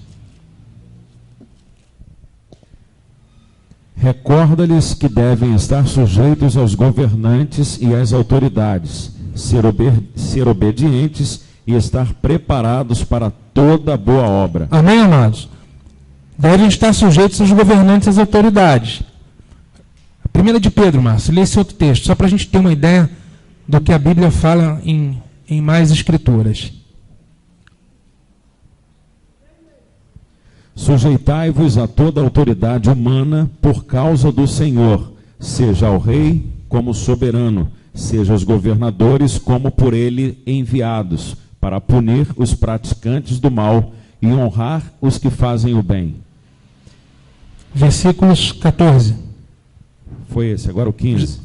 Recorda-lhes que devem estar sujeitos aos governantes e às autoridades, ser obedientes e estar preparados para toda boa obra. Amém, amados? Devem estar sujeitos aos governantes e às autoridades. A primeira de Pedro, Márcio, lê esse outro texto, só para a gente ter uma ideia do que a Bíblia fala em mais escrituras. Sujeitai-vos a toda autoridade humana por causa do Senhor, seja ao rei como soberano, seja aos governadores como por ele enviados, para punir os praticantes do mal e honrar os que fazem o bem. Versículos 14. Foi esse, agora o 15.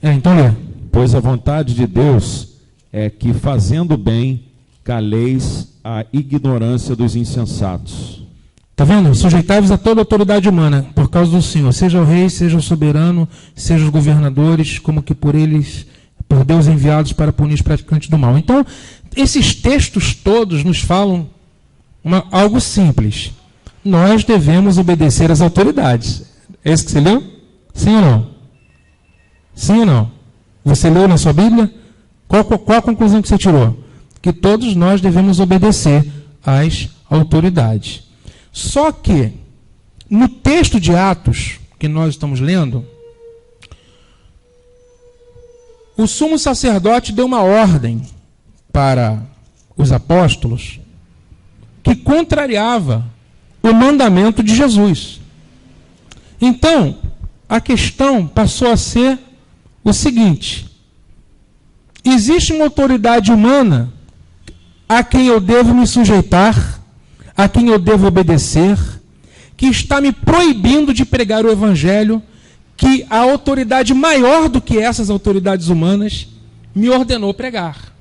Então lê. Pois a vontade de Deus é que, fazendo bem, caleis a ignorância dos insensatos. Está vendo? Sujeitai-vos a toda autoridade humana, por causa do Senhor, seja o rei, seja o soberano, seja os governadores, como que por eles, por Deus enviados para punir os praticantes do mal. Então, esses textos todos nos falam algo simples. Nós devemos obedecer às autoridades. É isso que você leu? Sim ou não? Sim ou não? Você leu na sua Bíblia? Qual a conclusão que você tirou? Que todos nós devemos obedecer às autoridades. Só que, no texto de Atos, que nós estamos lendo, o sumo sacerdote deu uma ordem para os apóstolos que contrariava o mandamento de Jesus. Então, a questão passou a ser o seguinte: existe uma autoridade humana a quem eu devo me sujeitar, a quem eu devo obedecer, que está me proibindo de pregar o evangelho, que a autoridade maior do que essas autoridades humanas me ordenou pregar.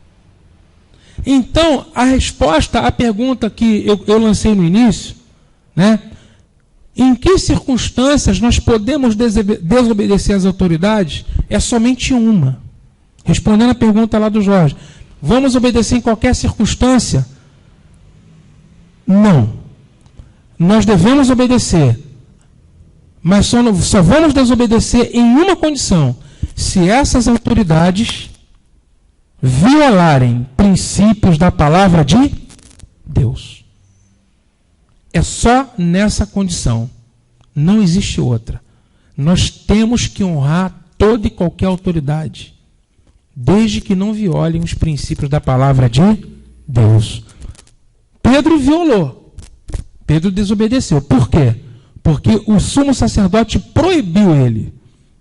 Então, a resposta à pergunta que eu lancei no início, né? Em que circunstâncias nós podemos desobedecer às autoridades? É somente uma. Respondendo a pergunta lá do Jorge, vamos obedecer em qualquer circunstância? Não. Nós devemos obedecer, mas só vamos desobedecer em uma condição: se essas autoridades violarem princípios da palavra de Deus. É só nessa condição. Não existe outra. Nós temos que honrar toda e qualquer autoridade, desde que não violem os princípios da palavra de Deus. Pedro violou. Pedro desobedeceu. Por quê? Porque o sumo sacerdote proibiu ele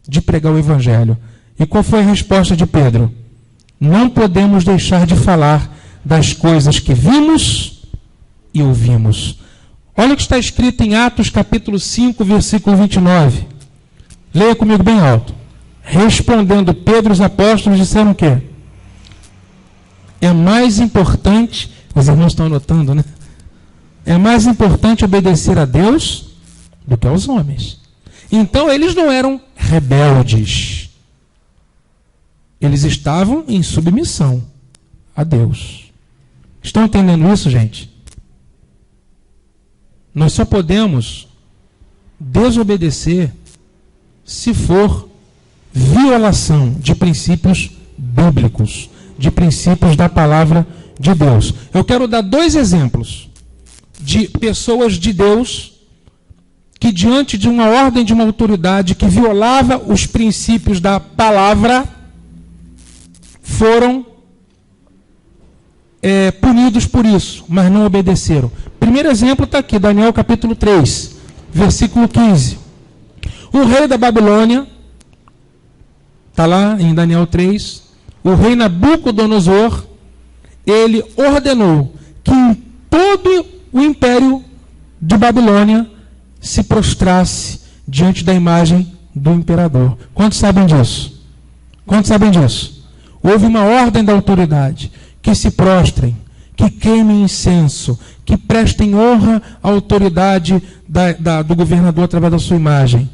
de pregar o evangelho. E qual foi a resposta de Pedro? Não podemos deixar de falar das coisas que vimos e ouvimos. Olha o que está escrito em Atos capítulo 5, versículo 29. Leia comigo bem alto. Respondendo Pedro, os apóstolos disseram o quê? É mais importante, os irmãos estão anotando, né? É mais importante obedecer a Deus do que aos homens. Então eles não eram rebeldes. Eles estavam em submissão a Deus. Estão entendendo isso, gente? Nós só podemos desobedecer se for violação de princípios bíblicos, de princípios da palavra de Deus. Eu quero dar 2 exemplos de pessoas de Deus que, diante de uma ordem de uma autoridade que violava os princípios da palavra, foram punidos por isso, mas não obedeceram. Primeiro exemplo está aqui, Daniel capítulo 3, versículo 15. O rei da Babilônia, está lá em Daniel 3, o rei Nabucodonosor, ele ordenou que em todo o império de Babilônia se prostrasse diante da imagem do imperador. Quantos sabem disso? Quantos sabem disso? Houve uma ordem da autoridade que se prostrem, que queimem incenso, que prestem honra à autoridade do governador através da sua imagem.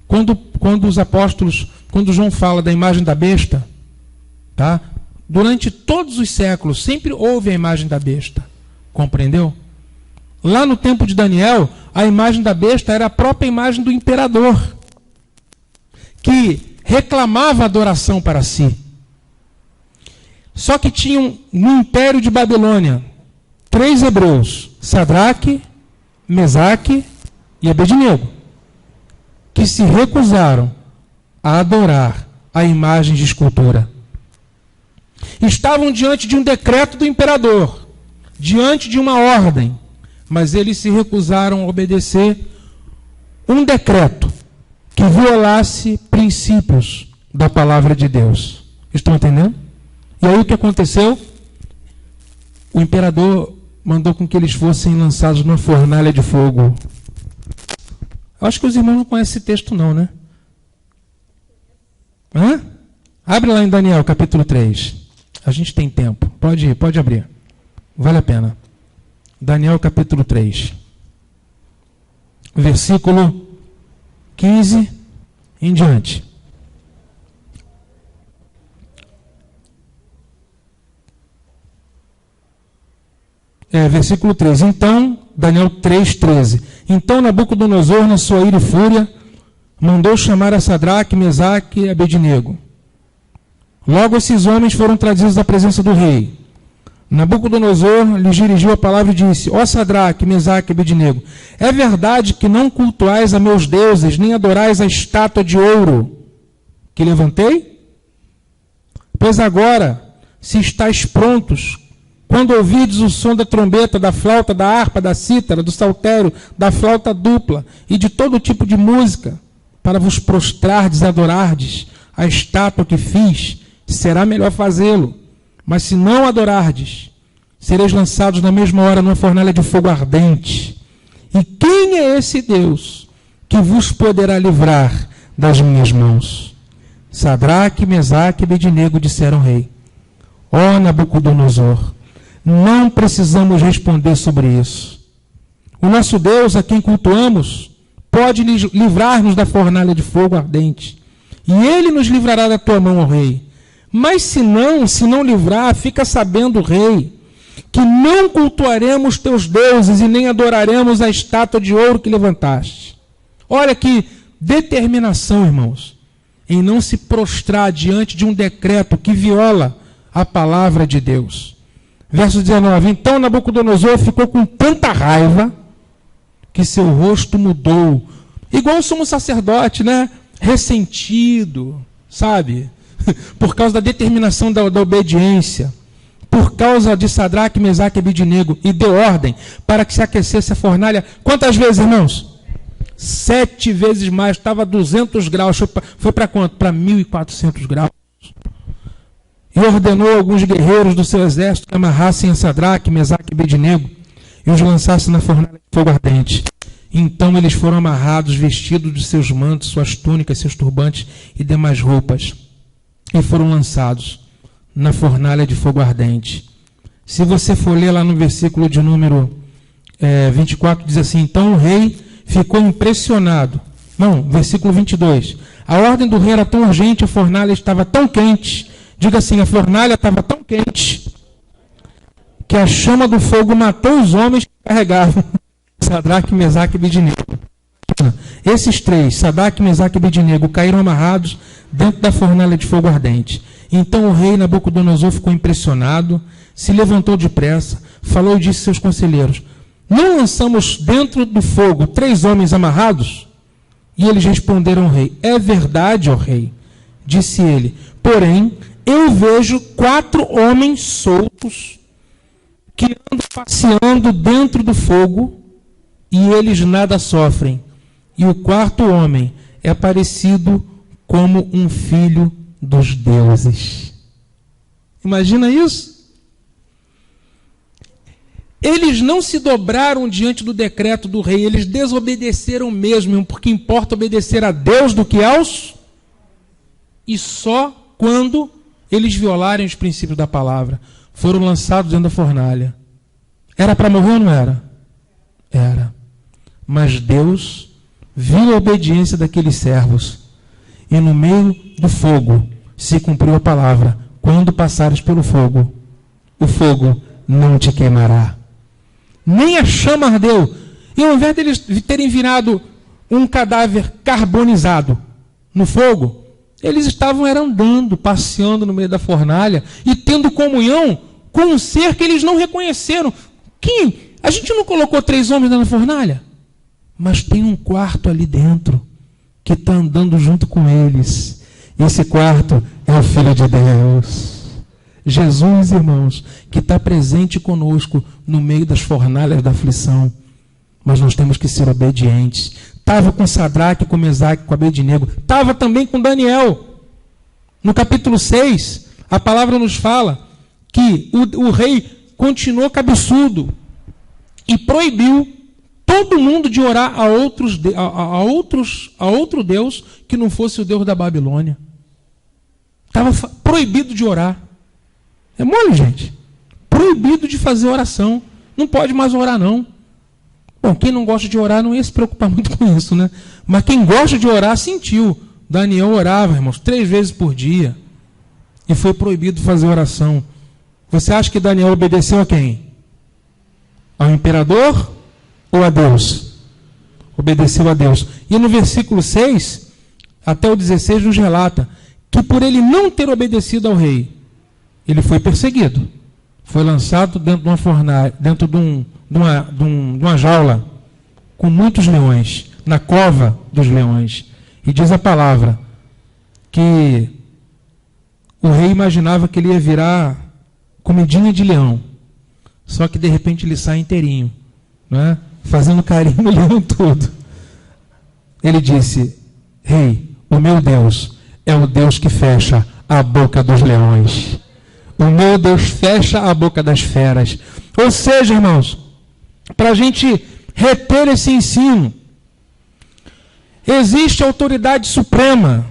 Quando os apóstolos, quando João fala da imagem da besta, tá? Durante todos os séculos sempre houve a imagem da besta. Compreendeu? Lá no tempo de Daniel, a imagem da besta era a própria imagem do imperador, que reclamava adoração para si. Só que tinham no Império de Babilônia 3 hebreus, Sadraque, Mesaque e Abednego, que se recusaram a adorar a imagem de escultura. Estavam diante de um decreto do imperador, diante de uma ordem, mas eles se recusaram a obedecer um decreto que violasse princípios da palavra de Deus. Estão entendendo? E aí o que aconteceu? O imperador mandou com que eles fossem lançados numa fornalha de fogo. Acho que os irmãos não conhecem esse texto não, né? Hã? Abre lá em Daniel, capítulo 3. A gente tem tempo. Pode abrir. Vale a pena. Daniel, capítulo 3. Versículo 15 em diante. Versículo 13. Então, Daniel 3:13. Então Nabucodonosor, na sua ira e fúria, mandou chamar a Sadraque, Mesaque e Abednego. Logo esses homens foram trazidos à presença do rei. Nabucodonosor lhes dirigiu a palavra e disse: Ó Sadraque, Mesaque e Abednego, é verdade que não cultuais a meus deuses, nem adorais a estátua de ouro que levantei? Pois agora, se estáis prontos, quando ouvirdes o som da trombeta, da flauta, da harpa, da cítara, do saltério, da flauta dupla e de todo tipo de música, para vos prostrardes e adorardes a estátua que fiz, será melhor fazê-lo. Mas se não adorardes, sereis lançados na mesma hora numa fornalha de fogo ardente. E quem é esse Deus que vos poderá livrar das minhas mãos? Sadraque, Mesaque e Abednego disseram ao rei: Ó Nabucodonosor, não precisamos responder sobre isso. O nosso Deus, a quem cultuamos, pode livrar-nos da fornalha de fogo ardente. E ele nos livrará da tua mão, ó rei. Mas se não livrar, fica sabendo, rei, que não cultuaremos teus deuses e nem adoraremos a estátua de ouro que levantaste. Olha que determinação, irmãos, em não se prostrar diante de um decreto que viola a palavra de Deus. Verso 19. Então Nabucodonosor ficou com tanta raiva que seu rosto mudou. Igual o sumo sacerdote, né? Ressentido, sabe? Por causa da determinação da obediência. Por causa de Sadraque, Mesaque e Abednego. E deu ordem para que se aquecesse a fornalha. Quantas vezes, irmãos? 7 vezes mais. Estava a 200 graus. Foi para quanto? Para 1.400 graus. E ordenou alguns guerreiros do seu exército que amarrassem a Sadraque, Mesaque e Abednego e os lançassem na fornalha de fogo ardente. Então eles foram amarrados, vestidos de seus mantos, suas túnicas, seus turbantes e demais roupas, e foram lançados na fornalha de fogo ardente. Se você for ler lá no versículo de número 24, diz assim: então o rei ficou impressionado. Não, versículo 22. A ordem do rei era tão urgente, a fornalha estava tão quente. Diga assim: a fornalha estava tão quente que a chama do fogo matou os homens que carregavam Sadraque, Mesaque e Abednego. Esses 3, Sadraque, Mesaque e Abednego, caíram amarrados dentro da fornalha de fogo ardente. Então o rei Nabucodonosor ficou impressionado, se levantou depressa, falou e disse a seus conselheiros: não lançamos dentro do fogo 3 homens amarrados? E eles responderam ao rei: é verdade, ó rei. Disse ele: porém, eu vejo 4 homens soltos que andam passeando dentro do fogo e eles nada sofrem. E o 4º homem é parecido como um filho dos deuses. Imagina isso? Eles não se dobraram diante do decreto do rei, eles desobedeceram mesmo, porque importa obedecer a Deus do que aos... E só quando eles violarem os princípios da palavra, foram lançados dentro da fornalha. Era para morrer ou não era? Era. Mas Deus viu a obediência daqueles servos, e no meio do fogo se cumpriu a palavra: quando passares pelo fogo, o fogo não te queimará. Nem a chama ardeu. E ao invés deles terem virado um cadáver carbonizado no fogo, eles estavam andando, passeando no meio da fornalha e tendo comunhão com um ser que eles não reconheceram. Quem? A gente não colocou 3 homens na fornalha? Mas tem um quarto ali dentro que está andando junto com eles. Esse quarto é o Filho de Deus. Jesus, irmãos, que está presente conosco no meio das fornalhas da aflição. Mas nós temos que ser obedientes. Estava com Sadraque, com Mesaque, com Abednego. Estava também com Daniel. No capítulo 6, a palavra nos fala que o rei continuou cabeçudo e proibiu todo mundo de orar a outro Deus que não fosse o Deus da Babilônia. Estava proibido de orar. É mole, gente. Proibido de fazer oração. Não pode mais orar, não. Bom, quem não gosta de orar não ia se preocupar muito com isso, né? Mas quem gosta de orar sentiu. Daniel orava, irmãos, 3 vezes por dia. E foi proibido fazer oração. Você acha que Daniel obedeceu a quem? Ao imperador ou a Deus? Obedeceu a Deus. E no versículo 6, até o 16, nos relata que por ele não ter obedecido ao rei, ele foi perseguido. Foi lançado dentro de uma fornalha, dentro de uma jaula, com muitos leões, na cova dos leões. E diz a palavra que o rei imaginava que ele ia virar comidinha de leão. Só que de repente ele sai inteirinho, né? Fazendo carinho no leão todo. Ele disse: rei, o meu Deus é o Deus que fecha a boca dos leões. O meu Deus fecha a boca das feras. Ou seja, irmãos, para a gente reter esse ensino, existe autoridade suprema,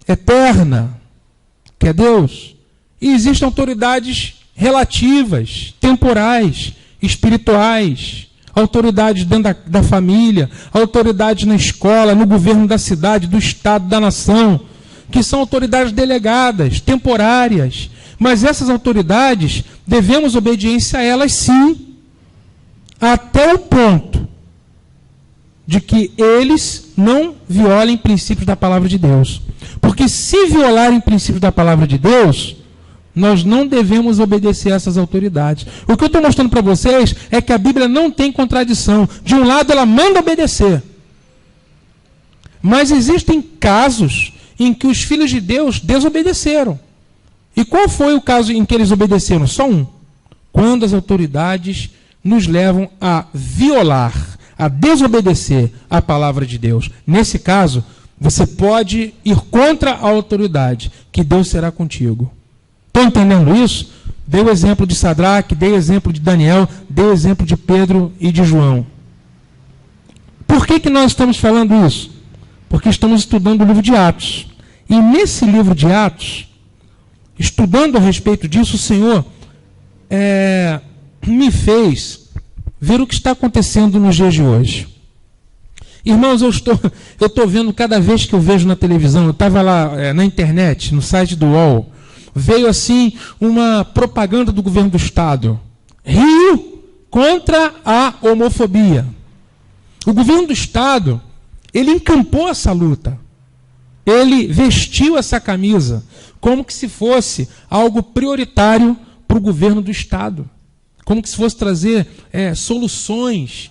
eterna, que é Deus, e existem autoridades relativas, temporais, espirituais, autoridades dentro da família, autoridades na escola, no governo da cidade, do estado, da nação, que são autoridades delegadas, temporárias. Mas essas autoridades, devemos obediência a elas sim, até o ponto de que eles não violem princípios da palavra de Deus. Porque se violarem princípios da palavra de Deus, nós não devemos obedecer a essas autoridades. O que eu estou mostrando para vocês é que a Bíblia não tem contradição. De um lado, ela manda obedecer. Mas existem casos em que os filhos de Deus desobedeceram. E qual foi o caso em que eles obedeceram? Só um. Quando as autoridades nos levam a violar, a desobedecer a palavra de Deus. Nesse caso, você pode ir contra a autoridade, que Deus será contigo. Estão entendendo isso? Dei o exemplo de Sadraque, dei o exemplo de Daniel, dei o exemplo de Pedro e de João. Por que nós estamos falando isso? Porque estamos estudando o livro de Atos. E nesse livro de Atos, estudando a respeito disso, o Senhor me fez ver o que está acontecendo nos dias de hoje. Irmãos, eu estou vendo, cada vez que eu vejo na televisão, eu estava lá na internet, no site do UOL, veio assim uma propaganda do governo do Estado. Rio contra a homofobia. O governo do Estado, ele encampou essa luta. Ele vestiu essa camisa como que se fosse algo prioritário para o governo do Estado. Como que se fosse trazer soluções.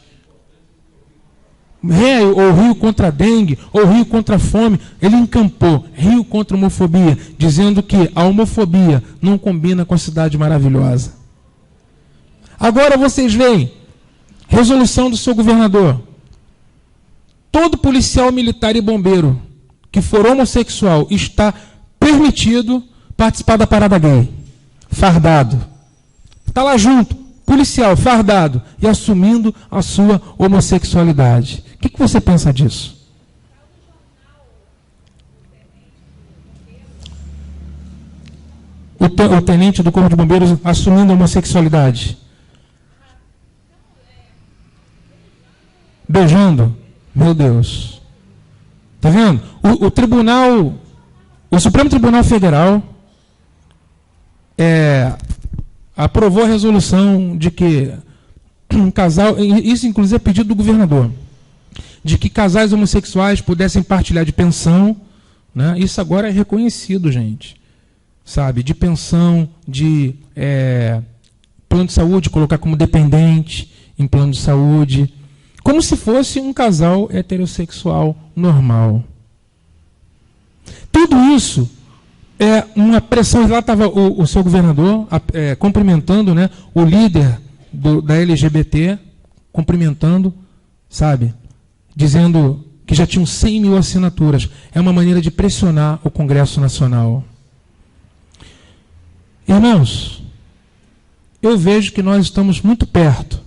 Ou Rio contra a dengue, ou Rio contra a fome. Ele encampou Rio contra a homofobia, dizendo que a homofobia não combina com a cidade maravilhosa. Agora vocês veem, resolução do seu governador. Todo policial militar e bombeiro que for homossexual está permitido participar da parada gay. Fardado. Está lá junto, policial, fardado, e assumindo a sua homossexualidade. O que você pensa disso? O tenente do Corpo de Bombeiros assumindo a homossexualidade. Beijando. Meu Deus. Está vendo? O Supremo Tribunal Federal aprovou a resolução de que um casal, isso inclusive é pedido do governador, de que casais homossexuais pudessem partilhar de pensão, né? Isso agora é reconhecido, gente, sabe, de pensão, de plano de saúde, colocar como dependente em plano de saúde, como se fosse um casal heterossexual normal. Tudo isso é uma pressão. Lá estava o seu governador cumprimentando, né, o líder da LGBT, cumprimentando, sabe, dizendo que já tinham 100 mil assinaturas. É uma maneira de pressionar o Congresso Nacional. Irmãos, eu vejo que nós estamos muito perto,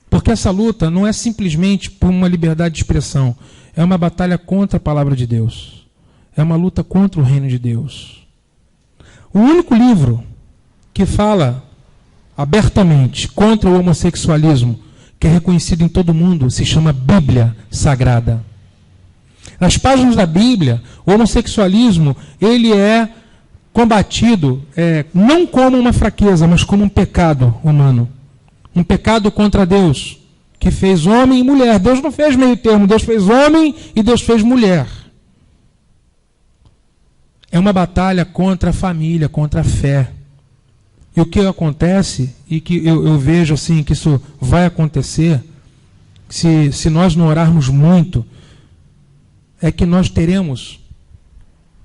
porque essa luta não é simplesmente por uma liberdade de expressão, é uma batalha contra a palavra de Deus, é uma luta contra o reino de Deus. O único livro que fala abertamente contra o homossexualismo, que é reconhecido em todo mundo, se chama Bíblia Sagrada. Nas páginas da Bíblia, o homossexualismo ele é combatido não como uma fraqueza, mas como um pecado humano. Um pecado contra Deus, que fez homem e mulher. Deus não fez meio termo, Deus fez homem e Deus fez mulher. É uma batalha contra a família, contra a fé. E o que acontece, e que eu vejo assim, que isso vai acontecer, se nós não orarmos muito, é que nós teremos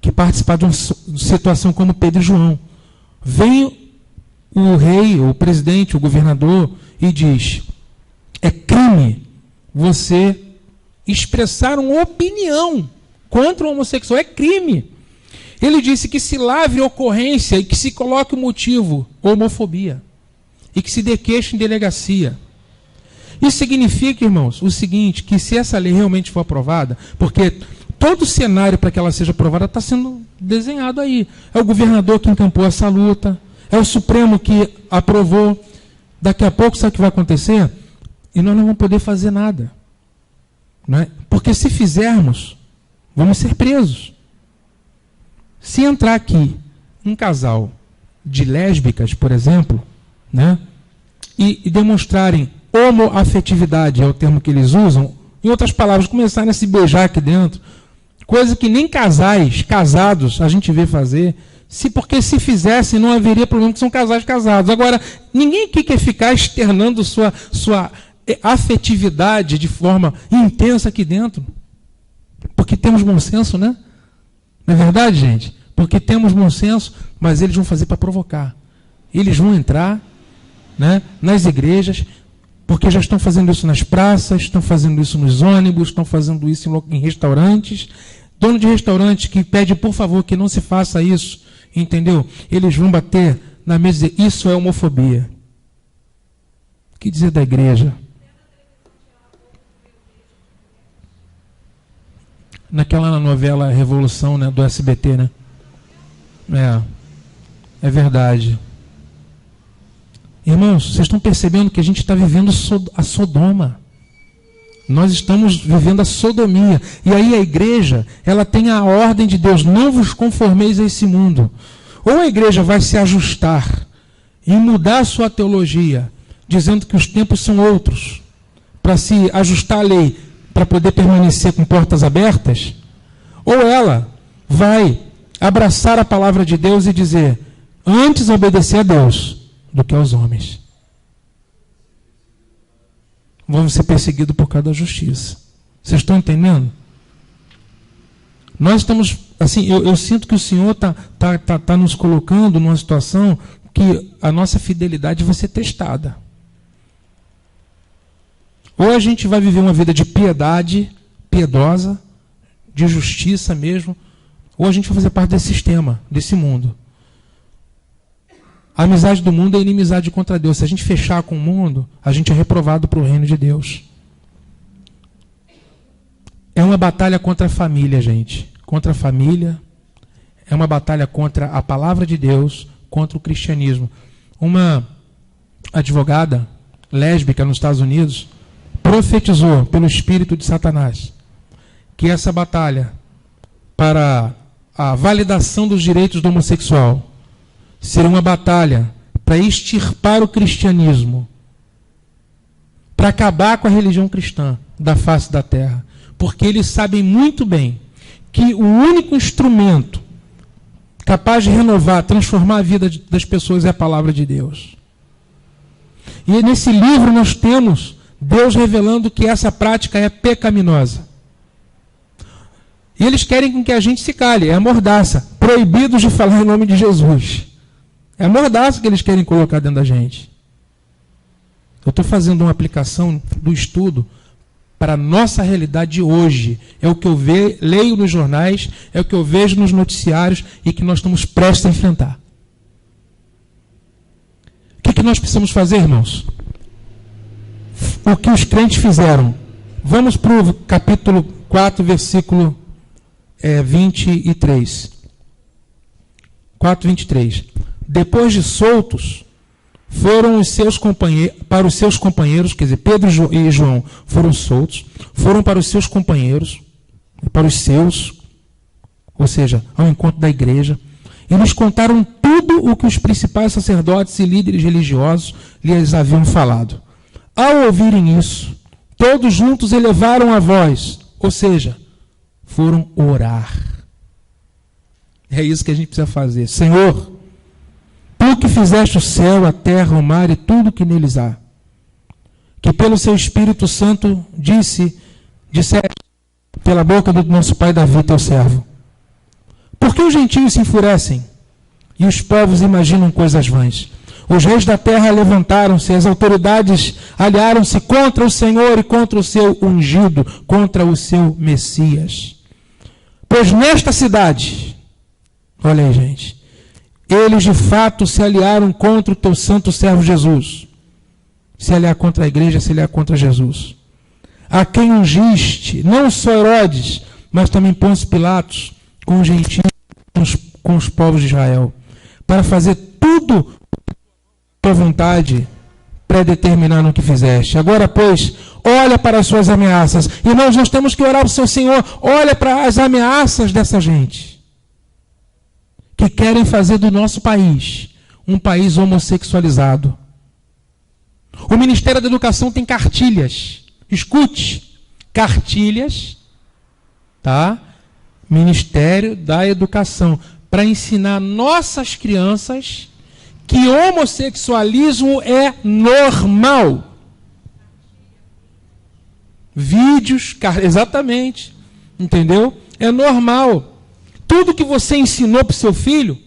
que participar de uma situação como Pedro e João. Vem o rei, o presidente, o governador, e diz: é crime você expressar uma opinião contra o homossexual, é crime. Ele disse que se lavre ocorrência e que se coloque o motivo, homofobia, e que se dê queixa em delegacia. Isso significa, irmãos, o seguinte, que se essa lei realmente for aprovada, porque todo o cenário para que ela seja aprovada está sendo desenhado aí. É o governador que encampou essa luta, é o Supremo que aprovou. Daqui a pouco, sabe o que vai acontecer? E nós não vamos poder fazer nada. Não é? Porque se fizermos, vamos ser presos. Se entrar aqui um casal de lésbicas, por exemplo, né, e demonstrarem homoafetividade, é o termo que eles usam, em outras palavras, começarem a se beijar aqui dentro, coisa que nem casais casados a gente vê fazer, porque se fizessem não haveria problema, que são casais casados. Agora, ninguém aqui quer ficar externando sua afetividade de forma intensa aqui dentro, porque temos bom senso, né? Não é verdade, gente? Porque temos bom senso, mas eles vão fazer para provocar. Eles vão entrar, né, nas igrejas, porque já estão fazendo isso nas praças, estão fazendo isso nos ônibus, estão fazendo isso em restaurantes. Dono de restaurante que pede, por favor, que não se faça isso, entendeu? Eles vão bater na mesa e dizer: isso é homofobia. O que dizer da igreja? Naquela novela Revolução, né, do SBT, né? É verdade. Irmãos, vocês estão percebendo que a gente está vivendo a Sodoma. Nós estamos vivendo a sodomia. E aí a igreja, ela tem a ordem de Deus: não vos conformeis a esse mundo. Ou a igreja vai se ajustar e mudar a sua teologia, dizendo que os tempos são outros, para se ajustar à lei, para poder permanecer com portas abertas, ou ela vai abraçar a palavra de Deus e dizer: antes obedecer a Deus do que aos homens. Vamos ser perseguidos por causa da justiça. Vocês estão entendendo? Nós estamos, assim, eu sinto que o Senhor tá nos colocando numa situação que a nossa fidelidade vai ser testada. Ou a gente vai viver uma vida de piedade, piedosa, de justiça mesmo, ou a gente vai fazer parte desse sistema, desse mundo. A amizade do mundo é inimizade contra Deus. Se a gente fechar com o mundo, a gente é reprovado para o reino de Deus. É uma batalha contra a família, gente. Contra a família. É uma batalha contra a palavra de Deus, contra o cristianismo. Uma advogada lésbica nos Estados Unidos profetizou pelo espírito de Satanás que essa batalha para a validação dos direitos do homossexual seria uma batalha para extirpar o cristianismo para acabar com a religião cristã da face da terra. Porque eles sabem muito bem que o único instrumento capaz de renovar, transformar a vida das pessoas é a palavra de Deus. E nesse livro nós temos Deus revelando que essa prática é pecaminosa. E eles querem que a gente se cale, é a mordaça. Proibidos de falar em nome de Jesus. É a mordaça que eles querem colocar dentro da gente. Eu estou fazendo uma aplicação do estudo para a nossa realidade de hoje. É o que eu leio nos jornais, é o que eu vejo nos noticiários e que nós estamos prestes a enfrentar. O que nós precisamos fazer, irmãos? O que os crentes fizeram. Vamos para o capítulo 4, versículo 23. 4:23. Depois de soltos, foram para os seus companheiros, quer dizer, Pedro e João foram soltos, foram para os seus companheiros, para os seus, ou seja, ao encontro da igreja, e lhes contaram tudo o que os principais sacerdotes e líderes religiosos lhes haviam falado. Ao ouvirem isso, todos juntos elevaram a voz, ou seja, foram orar. É isso que a gente precisa fazer. Senhor, Tu que fizeste o céu, a terra, o mar e tudo que neles há, que pelo seu Espírito Santo disseste pela boca do nosso pai Davi, teu servo. Por que os gentios se enfurecem e os povos imaginam coisas vãs? Os reis da terra levantaram-se, as autoridades aliaram-se contra o Senhor e contra o seu ungido, contra o seu Messias. Pois nesta cidade, olha aí, gente, eles de fato se aliaram contra o teu santo servo Jesus. Se aliar contra a igreja, se aliar contra Jesus. A quem ungiste, não só Herodes, mas também Pôncio Pilatos, com os gentios, com os povos de Israel, para fazer tudo a tua vontade pré-determinar no que fizeste. Agora, pois, olha para as suas ameaças. E nós temos que orar para o seu Senhor. Olha para as ameaças dessa gente que querem fazer do nosso país um país homossexualizado. O Ministério da Educação tem cartilhas. Escute, cartilhas, tá? Ministério da Educação, para ensinar nossas crianças que homossexualismo é normal. Vídeos, exatamente, entendeu? É normal. Tudo que você ensinou para o seu filho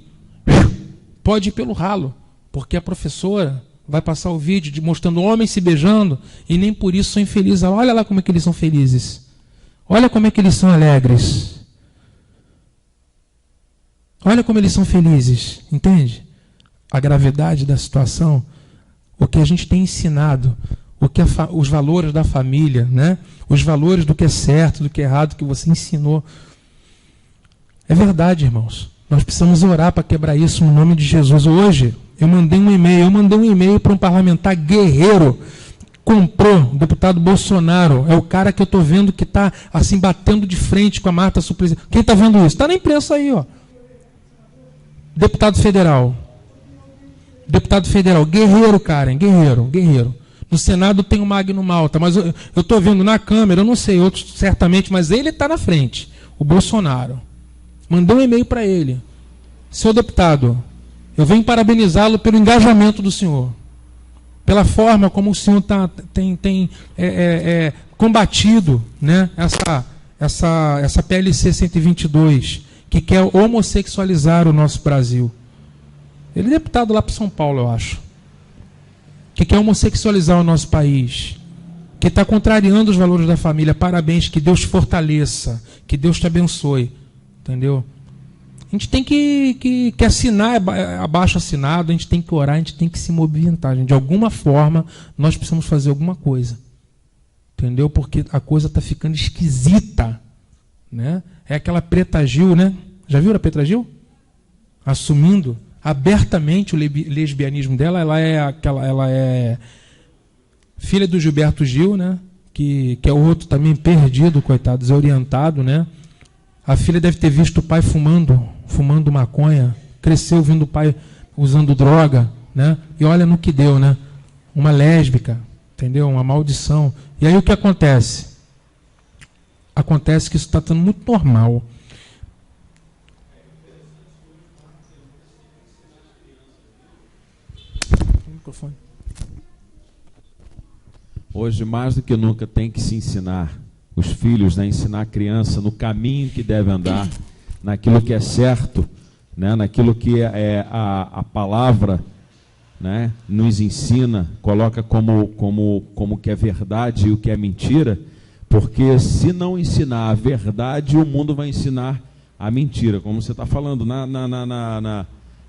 pode ir pelo ralo, porque a professora vai passar o vídeo mostrando homens se beijando e nem por isso são infelizes. Olha lá como é que eles são felizes. Olha como é que eles são alegres. Olha como eles são felizes. Entende? A gravidade da situação, o que a gente tem ensinado, os valores da família, né? Os valores do que é certo, do que é errado, que você ensinou. É verdade, irmãos. Nós precisamos orar para quebrar isso no nome de Jesus. Hoje, eu mandei um e-mail para um parlamentar guerreiro. Comprou, o deputado Bolsonaro. É o cara que eu estou vendo que está assim, batendo de frente com a Marta Suplicy. Quem está vendo isso? Está na imprensa aí, ó. Deputado federal. Deputado federal. Guerreiro, Karen. Guerreiro. No Senado tem o Magno Malta, mas eu estou vendo na Câmara, eu não sei, outros certamente, mas ele está na frente. O Bolsonaro. Mandou um e-mail para ele. Seu deputado, eu venho parabenizá-lo pelo engajamento do senhor. Pela forma como o senhor tem combatido, né, essa PLC 122, que quer homossexualizar o nosso Brasil. Ele é deputado lá para São Paulo, eu acho. Que quer homossexualizar o nosso país. Que está contrariando os valores da família. Parabéns, que Deus te fortaleça. Que Deus te abençoe. Entendeu? A gente tem que assinar, abaixo assinado, a gente tem que orar, a gente tem que se movimentar. Gente. De alguma forma, nós precisamos fazer alguma coisa. Entendeu? Porque a coisa está ficando esquisita. Né? É aquela Preta Gil, né? Já viu a Preta Gil? Assumindo abertamente o lesbianismo dela. Ela é filha do Gilberto Gil, né? Que é outro também perdido, coitado, desorientado, né? A filha deve ter visto o pai fumando maconha, cresceu vendo o pai usando droga, né? E olha no que deu, né? Uma lésbica, Entendeu? Uma maldição. E aí o que acontece? Acontece que isso está sendo muito normal. Hoje, mais do que nunca, tem que se ensinar os filhos, né? Ensinar a criança no caminho que deve andar, naquilo que é certo, né? Naquilo que a palavra, né, nos ensina, coloca como que é verdade e o que é mentira, porque se não ensinar a verdade, o mundo vai ensinar a mentira. Como você está falando,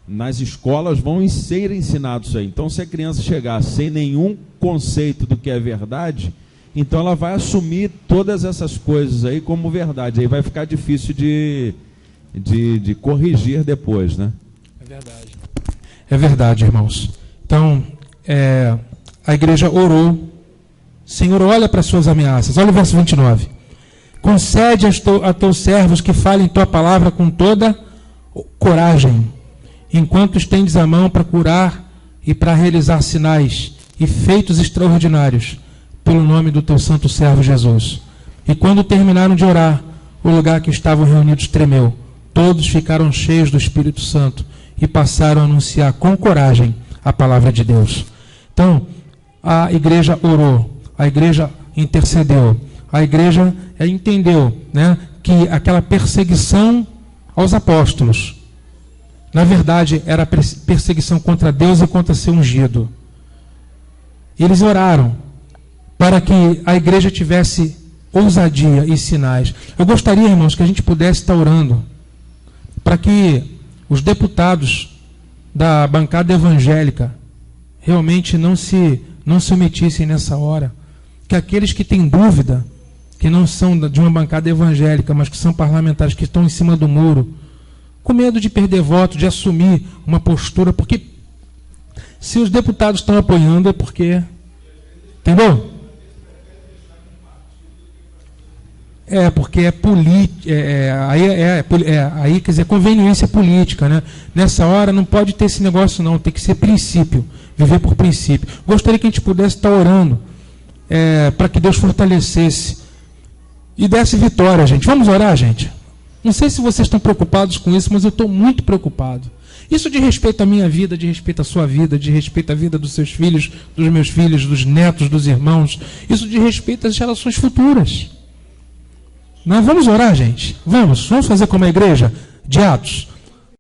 nas escolas vão ser ensinados isso aí. Então, se a criança chegar sem nenhum conceito do que é verdade, então ela vai assumir todas essas coisas aí como verdade. Aí vai ficar difícil de corrigir depois, né? É verdade. É verdade, irmãos. Então, a igreja orou. Senhor, olha para as suas ameaças. Olha o verso 29. Concede a teus servos que falem tua palavra com toda coragem, enquanto estendes a mão para curar e para realizar sinais e feitos extraordinários, pelo nome do teu santo servo Jesus. E quando terminaram de orar, o lugar que estavam reunidos tremeu. Todos ficaram cheios do Espírito Santo e passaram a anunciar com coragem a palavra de Deus. Então, a igreja orou, a igreja intercedeu, a igreja entendeu, né, que aquela perseguição aos apóstolos, na verdade, era perseguição contra Deus e contra seu ungido. Eles oraram para que a igreja tivesse ousadia e sinais. Eu gostaria, irmãos, que a gente pudesse estar orando para que os deputados da bancada evangélica realmente não se omitissem nessa hora. Que aqueles que têm dúvida, que não são de uma bancada evangélica, mas que são parlamentares, que estão em cima do muro, com medo de perder voto, de assumir uma postura, porque se os deputados estão apoiando é porque... Entendeu? Porque é política, aí quer dizer, conveniência política, né? Nessa hora não pode ter esse negócio não, tem que ser princípio, viver por princípio. Gostaria que a gente pudesse estar orando para que Deus fortalecesse e desse vitória, gente. Vamos orar, gente? Não sei se vocês estão preocupados com isso, mas eu estou muito preocupado. Isso de respeito à minha vida, de respeito à sua vida, de respeito à vida dos seus filhos, dos meus filhos, dos netos, dos irmãos. Isso de respeito às gerações futuras. Nós vamos orar, gente? Vamos fazer como a igreja de Atos.